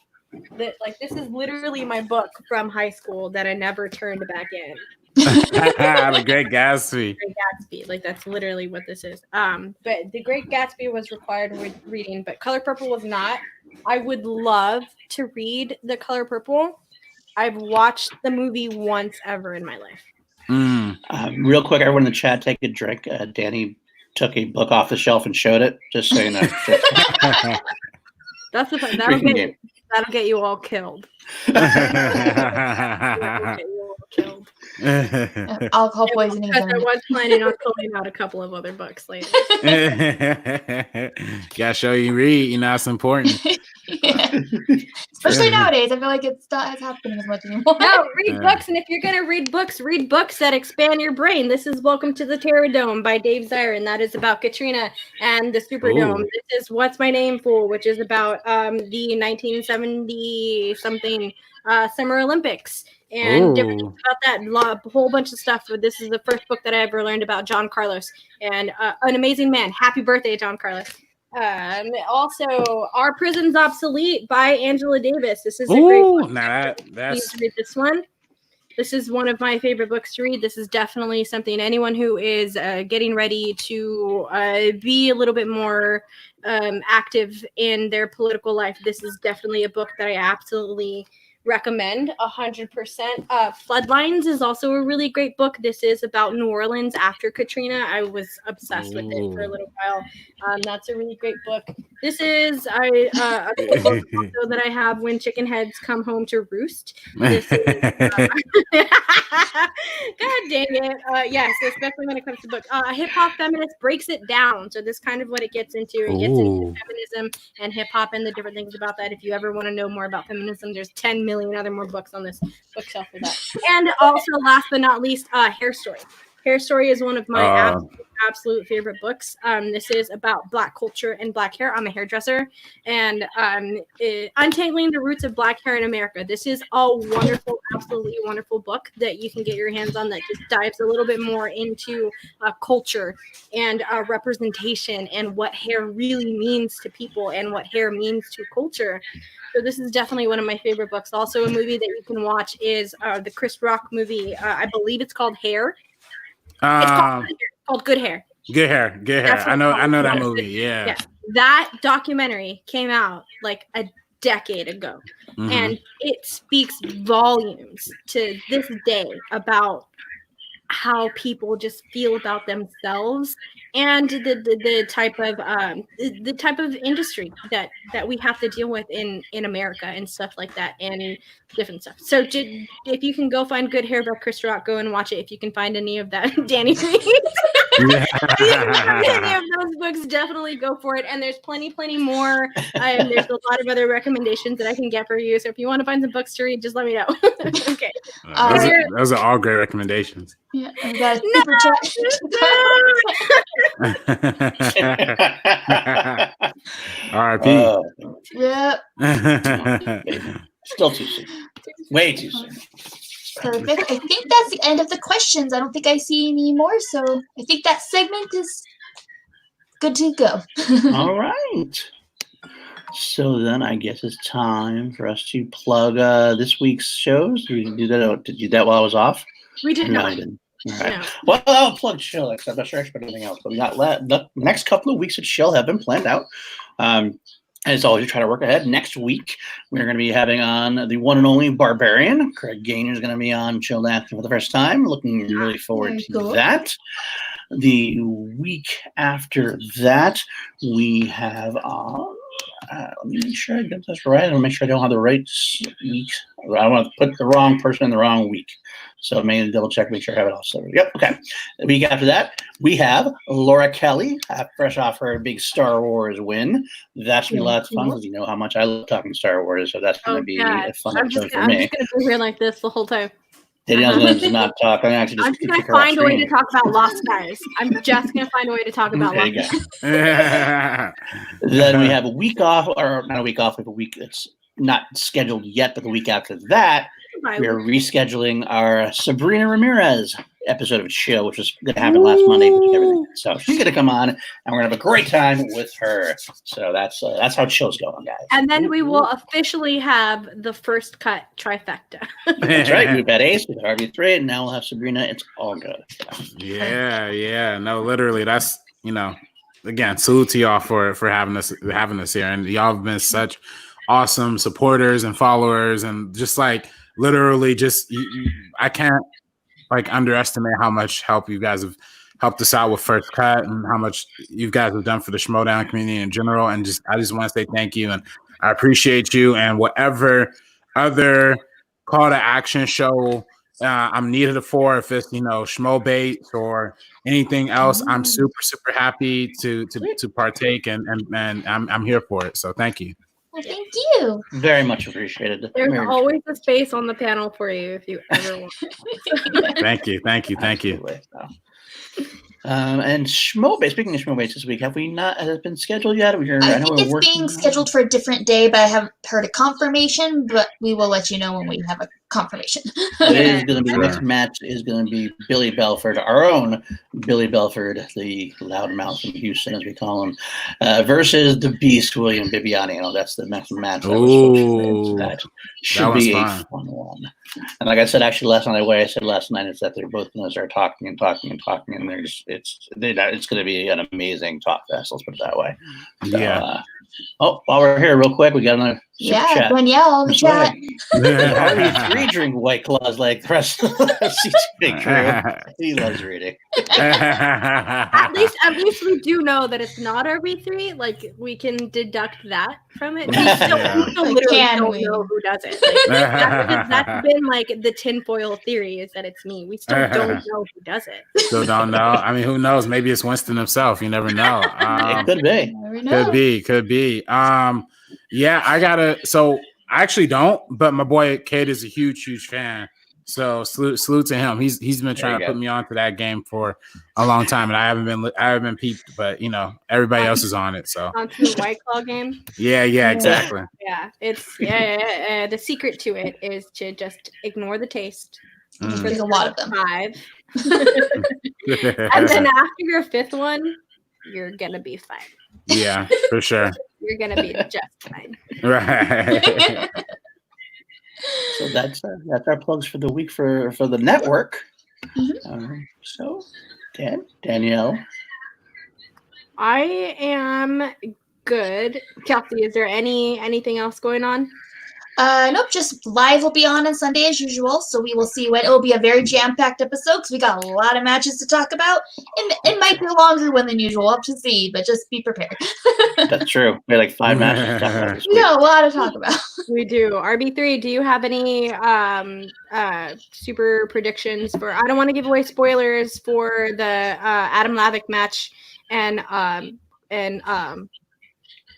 that. Like, this is literally my book from high school that I never turned back in. The Great Gatsby. Great Gatsby, like that's literally what this is. But The Great Gatsby was required reading, but Color Purple was not. I would love to read The Color Purple. I've watched the movie once ever in my life. Real quick, everyone in the chat, take a drink. Danny took a book off the shelf and showed it. Just so you know. That's the fun. That'll get you all killed. Alcohol poisoning. Because I was planning on pulling out a couple of other books later. Gotta show you read, you know, it's important. Yeah. Especially nowadays. I feel like it's not as happening as much anymore. No, read books, and if you're gonna read books that expand your brain. This is Welcome to the Terror Dome by Dave Zirin. That is about Katrina and the Superdome. Ooh. This is What's My Name For, which is about the 1970 something Summer Olympics and different things about that. A whole bunch of stuff. This is the first book that I ever learned about John Carlos, and an amazing man. Happy birthday, John Carlos. Also, Our Prison's Obsolete by Angela Davis. This is a great book. Please read this one. This is one of my favorite books to read. This is definitely something anyone who is getting ready to be a little bit more active in their political life. This is definitely a book that I absolutely recommend 100%. Floodlines is also a really great book. This is about New Orleans after Katrina. I was obsessed with it for a little while. That's a really great book. This is a book also that I have, When Chicken Heads Come Home to Roost. This is, God dang it. Yes, especially when it comes to books. Hip Hop Feminist Breaks It Down. So this is kind of what it gets into. It gets into feminism and hip hop and the different things about that. If you ever want to know more about feminism, there's 10 million other more books on this bookshelf for that. And also, last but not least, Hair Story. Hair Story is one of my absolute favorite books. This is about Black culture and Black hair. I'm a hairdresser, and untangling the roots of Black hair in America. This is a wonderful, absolutely wonderful book that you can get your hands on that just dives a little bit more into culture and representation and what hair really means to people and what hair means to culture. So this is definitely one of my favorite books. Also, a movie that you can watch is the Chris Rock movie. I believe it's called Hair. It's called Good Hair. Good Hair. I know that movie. Yeah. That documentary came out like a decade ago, and it speaks volumes to this day about how people just feel about themselves and the type of industry that we have to deal with in America and stuff like that and different stuff. So if you can go find Good Hair by Chris Rock, go and watch it. If you can find any of that Danny Reed, any of those books, definitely go for it. And there's plenty more. And there's a lot of other recommendations that I can get for you. So if you want to find some books to read, just let me know. Okay. Those are all great recommendations. Yeah, we got a super chat. R.I.P. Yep. Still too soon. Way too soon. Perfect. I think that's the end of the questions. I don't think I see any more, so I think that segment is good to go. All right. So then I guess it's time for us to plug this week's shows. Did we do that? Did you do that while I was off? We did No, not. I didn't. All right. No. Well, I'll plug Shill because I'm not sure I should put anything else. But we got the next couple of weeks at Shill have been planned out. as always, we try to work ahead. Next week, we're going to be having on the one and only Barbarian. Craig Gainer is going to be on Chilled Action for the first time. Looking really forward to that. The week after that, we have on. Let me make sure I get this right. I want to make sure I don't have the right week. I want to put the wrong person in the wrong week. So maybe double check, make sure I have it all set. Yep, okay. The week after that, we have Laura Kelly, fresh off her big Star Wars win. That's going to be lots of fun because you know how much I love talking Star Wars. So that's going to be a fun episode for me. I'm just going to be here like this the whole time. Danielle's going to not talk. I'm actually just going to find a way to talk about Lost Guys. I'm just going to find a way to talk about Lost Guys. Then we have a week off, or not a week off, we have a week that's not scheduled yet, but the week after that, we are rescheduling our Sabrina Ramirez episode of Chill, which was going to happen last Monday. So she's going to come on, and we're going to have a great time with her. So that's how Chill's going, guys. And then we will officially have the first cut trifecta. That's right. We've had Ace, we've had RB3, and now we'll have Sabrina. It's all good. Yeah. No, literally, that's, again, salute to y'all for having us here, and y'all have been such awesome supporters and followers, and just like literally just I can't underestimate how much help you guys have helped us out with First Cut and how much you guys have done for the Schmo Down community in general. And I just want to say thank you, and I appreciate you. And whatever other call to action show I'm needed for, if it's Schmo Bates or anything else, I'm super happy to partake, and I'm here for it. So thank you. Well, thank you. Very much appreciated. There's always a space on the panel for you if you ever want. Thank you. And Schmo Bates, speaking of Schmo Bates this week, has it been scheduled yet? I think it's being scheduled for a different day, but I haven't heard a confirmation, but we will let you know when we have a confirmation. It is going to be, the next match is going to be Billy Belford, our own Billy Belford, the loudmouth from Houston, as we call him, versus the Beast, William Bibiani. That's the next match. That should be a fun one. And like I said, actually last night, what I said last night is that they're both going to start talking, and it's going to be an amazing talk fest. Let's put it that way. So, while we're here, real quick, we got another super chat. Danielle, the chat. RB3 drink White Claws like the rest of the CTV crew. He loves reading. At least we do know that it's not RB3. Like, we can deduct that from it. We still literally don't know who does it. Like, that's been like the tinfoil theory, is that it's me. We still don't know who does it. Still don't know. I mean, who knows? Maybe it's Winston himself. You never know. It could be. Could be. So I actually don't, but my boy Cade is a huge fan. So salute to him. He's been trying to put me onto that game for a long time, and I haven't been peeped, but everybody else is on it. So onto the White Claw game. Yeah, exactly. Yeah, it's the secret to it is to just ignore the taste. There's a lot of them. 5. And then after your 5th one, you're gonna be fine. Yeah, for sure. You're gonna be just fine. Right. So that's our plugs for the week for the network. So, Danielle. I am good. Kelsey, is there anything else going on? Nope, just live will be on Sunday as usual, so we will see when. It will be a very jam-packed episode because we got a lot of matches to talk about, and it might be a longer one than usual, up to see, but just be prepared. That's true. We had like 5 matches to talk about this week. We got a lot to talk about. We do. RB3, do you have any super predictions for? I don't want to give away spoilers for the Adam Lavick match and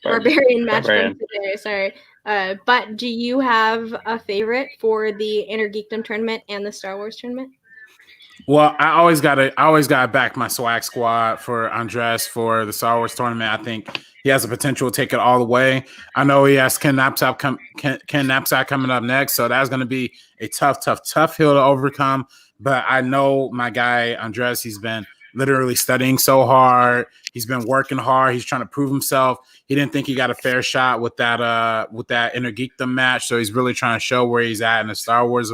Barbarian match from today. Sorry. But do you have a favorite for the Inner Geekdom tournament and the Star Wars tournament? Well, I always gotta back my swag squad for Andres for the Star Wars tournament. I think he has the potential to take it all the way. I know he has Ken Knapsack coming up next, so that's gonna be a tough hill to overcome. But I know my guy Andres, he's been literally studying so hard. He's been working hard. He's trying to prove himself. He didn't think he got a fair shot with that Inner Geekdom match. So he's really trying to show where he's at in the Star Wars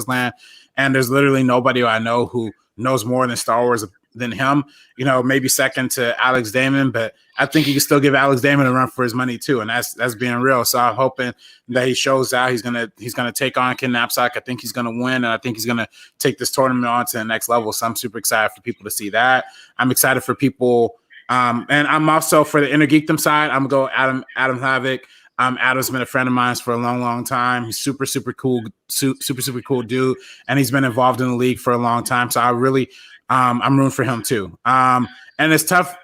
land. And there's literally nobody I know who knows more than Star Wars than him. You know, maybe second to Alex Damon, but I think you can still give Alex Damon a run for his money too, and that's being real. So I'm hoping that he shows out. He's gonna take on Ken Knapsack. I think he's gonna win, and I think he's gonna take this tournament on to the next level. So I'm super excited for people to see that. I'm excited for people, and I'm also for the inner geekdom side. I'm gonna go Adam Havoc. Adam's been a friend of mine for a long, long time. He's super cool, super cool dude, and he's been involved in the league for a long time. So I really, I'm rooting for him too. And it's tough.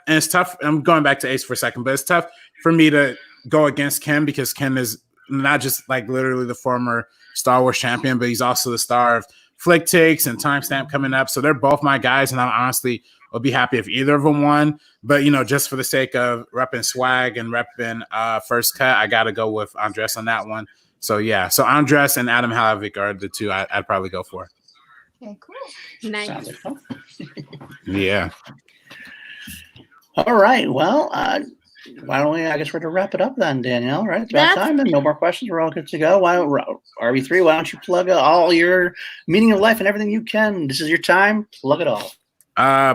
I'm going back to Ace for a second, but it's tough for me to go against Ken because Ken is not just like literally the former Star Wars champion, but he's also the star of Flick Takes and Timestamp coming up. So they're both my guys, and I honestly will be happy if either of them won. But, you know, just for the sake of repping swag and repping First Cut, I got to go with Andres on that one. So, yeah. So Andres and Adam Havoc are the two I'd probably go for. Okay, cool. Nice. Sounds like fun. Yeah. All right. Well, why don't we? I guess we're to wrap it up then, Danielle. Right? It's about time. And no more questions. We're all good to go. RB3? Why don't you plug all your meaning of life and everything you can? This is your time. Plug it all.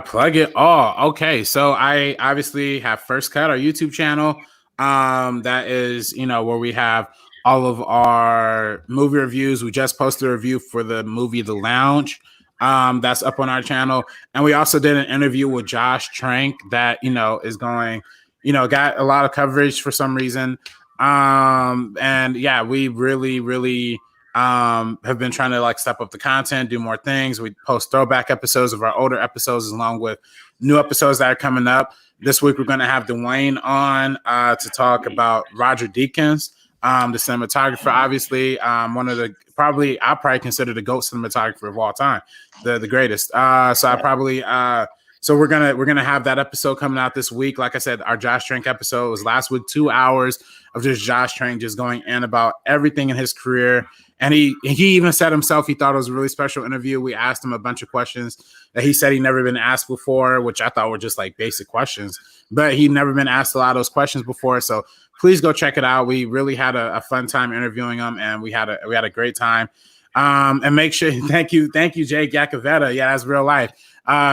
Plug it all. Okay, so I obviously have First Cut, our YouTube channel. That is, you know, where we have all of our movie reviews. We just posted a review for the movie The Lounge. That's up on our channel, and we also did an interview with Josh Trank that, you know, is going, you know, got a lot of coverage for some reason. And yeah, we really have been trying to like step up the content, do more things. We post throwback episodes of our older episodes along with new episodes that are coming up. This week we're going to have Dwayne on to talk about Roger Deakins, the cinematographer, obviously one of the I'll probably consider the GOAT cinematographer of all time, the greatest. So we're gonna have that episode coming out this week. Like I said, our Josh Trank episode was last week, 2 hours of just Josh Trank just going in about everything in his career. And he even said himself he thought it was a really special interview. We asked him a bunch of questions that he said he'd never been asked before, which I thought were just like basic questions. But he'd never been asked a lot of those questions before. So please go check it out. We really had a fun time interviewing him, and we had a great time. And make sure, thank you, Jake Yakavetta. Yeah, that's real life.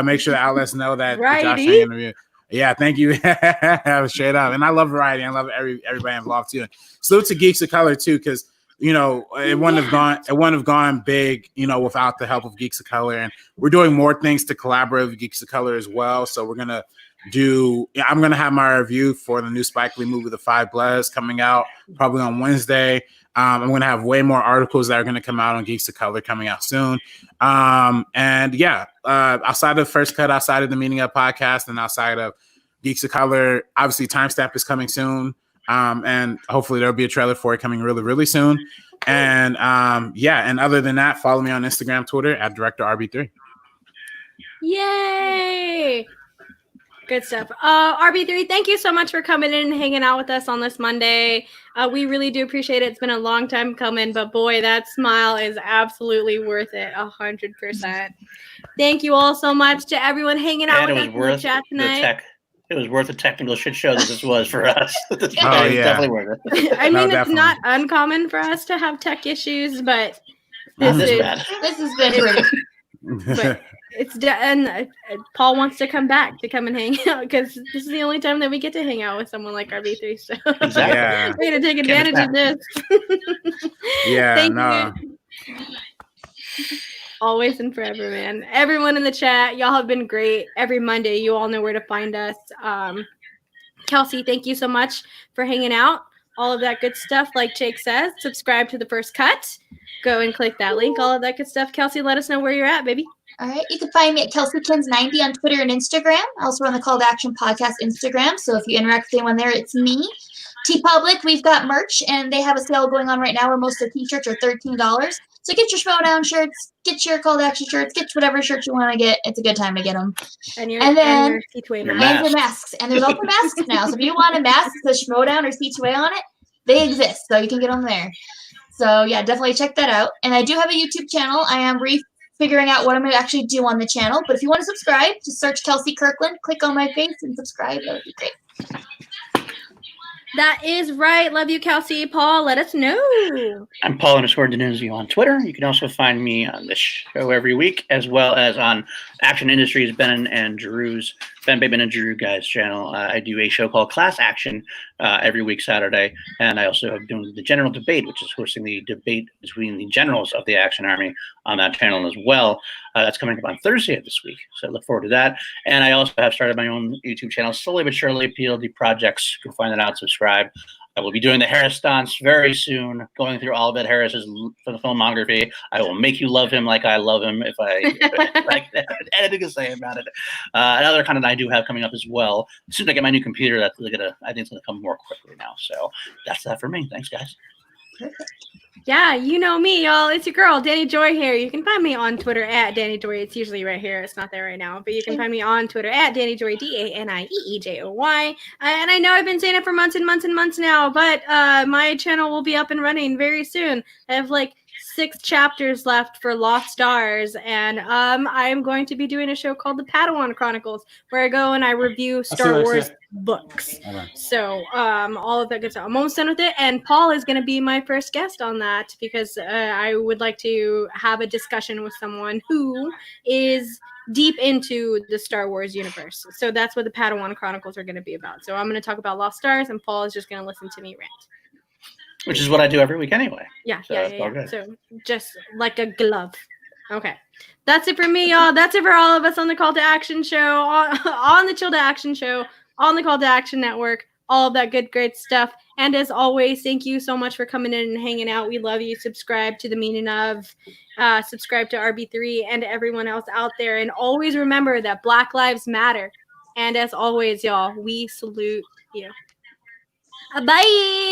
Make sure the outlets know that the Josh Trank interview. Yeah, thank you. Straight up. And I love Variety. I love everybody involved too. Salute to Geeks of Color too, because you know, it wouldn't have gone big, you know, without the help of Geeks of Color. And we're doing more things to collaborate with Geeks of Color as well. So I'm going to have my review for the new Spike Lee movie, The Five Bloods, coming out probably on Wednesday. I'm going to have way more articles that are going to come out on Geeks of Color coming out soon. And yeah, outside of First Cut, outside of the Meaning Of podcast, and outside of Geeks of Color, obviously Timestamp is coming soon. And hopefully there'll be a trailer for it coming really, really soon. And and other than that, follow me on Instagram, Twitter at Director RB3. Yay! Good stuff. RB3, thank you so much for coming in and hanging out with us on this Monday. We really do appreciate it. It's been a long time coming, but boy, that smile is absolutely worth it. 100%. Thank you all so much to everyone hanging out with us in the chat tonight. It was worth the technical shit show that this was for us. Definitely worth it. I mean, it's not uncommon for us to have tech issues, but this has been pretty. But and Paul wants to come back to come and hang out because this is the only time that we get to hang out with someone like RB3. So we're gonna take advantage of this. Yeah, Thank you. Always and forever, man. Everyone in the chat, y'all have been great. Every Monday, you all know where to find us. Kelsey, thank you so much for hanging out. All of that good stuff, like Jake says. Subscribe to The First Cut. Go and click that link. All of that good stuff. Kelsey, let us know where you're at, baby. All right. You can find me at KelseyKins90 on Twitter and Instagram. I also run the Call to Action podcast Instagram. So if you interact with anyone there, it's me. TeePublic, we've got merch, and they have a sale going on right now where most of the t-shirts are $13. So get your Schmo Down shirts, get your Call to Action shirts, get whatever shirts you want to get. It's a good time to get them. And your masks. And there's also masks now. So if you want a mask with Schmo Down or C2A on it, they exist. So you can get them there. So yeah, definitely check that out. And I do have a YouTube channel. I am figuring out what I'm going to actually do on the channel. But if you want to subscribe, just search Kelsey Kirkland, click on my face and subscribe. That would be great. That is right. Love you, Kelsey. Paul, let us know. I'm Paul_Denizio on Twitter. You can also find me on this show every week, as well as on Action Industries, Ben Bateman and Drew guys' channel. I do a show called Class Action every week Saturday, and I also am doing the General Debate, which is hosting the debate between the generals of the Action Army on that channel as well. That's coming up on Thursday of this week, so I look forward to that. And I also have started my own YouTube channel, slowly but surely, PLD Projects. Go find that out, subscribe. I will be doing the Harris dance very soon, going through all of Ed Harris's filmography. I will make you love him like I love him if I like anything to say about it. Another content I do have coming up as well. As soon as I get my new computer, I think it's gonna come more quickly now. So that's that for me. Thanks, guys. Perfect. Yeah, you know me, y'all. It's your girl, Danny Joy here. You can find me on Twitter at Danny Joy. It's usually right here. It's not there right now. But you can find me on Twitter at Danny Joy, DANIEEJOY. And I know I've been saying it for months and months and months now, but my channel will be up and running very soon. I have like 6 chapters left for Lost Stars, and I'm going to be doing a show called The Padawan Chronicles, where I go and I review Star Wars books. So all of that good stuff. I'm almost done with it, and Paul is going to be my first guest on that because I would like to have a discussion with someone who is deep into the Star Wars universe. So that's what The Padawan Chronicles are going to be about. So I'm going to talk about Lost Stars, and Paul is just going to listen to me rant. Which is what I do every week anyway. Yeah, So yeah. So just like a glove. Okay. That's it for me, y'all. That's it for all of us on the Call to Action show, on the Chill to Action show, on the Call to Action network, all of that good, great stuff. And as always, thank you so much for coming in and hanging out. We love you. Subscribe to The Meaning Of. Subscribe to RB3 and everyone else out there. And always remember that Black Lives Matter. And as always, y'all, we salute you. Bye.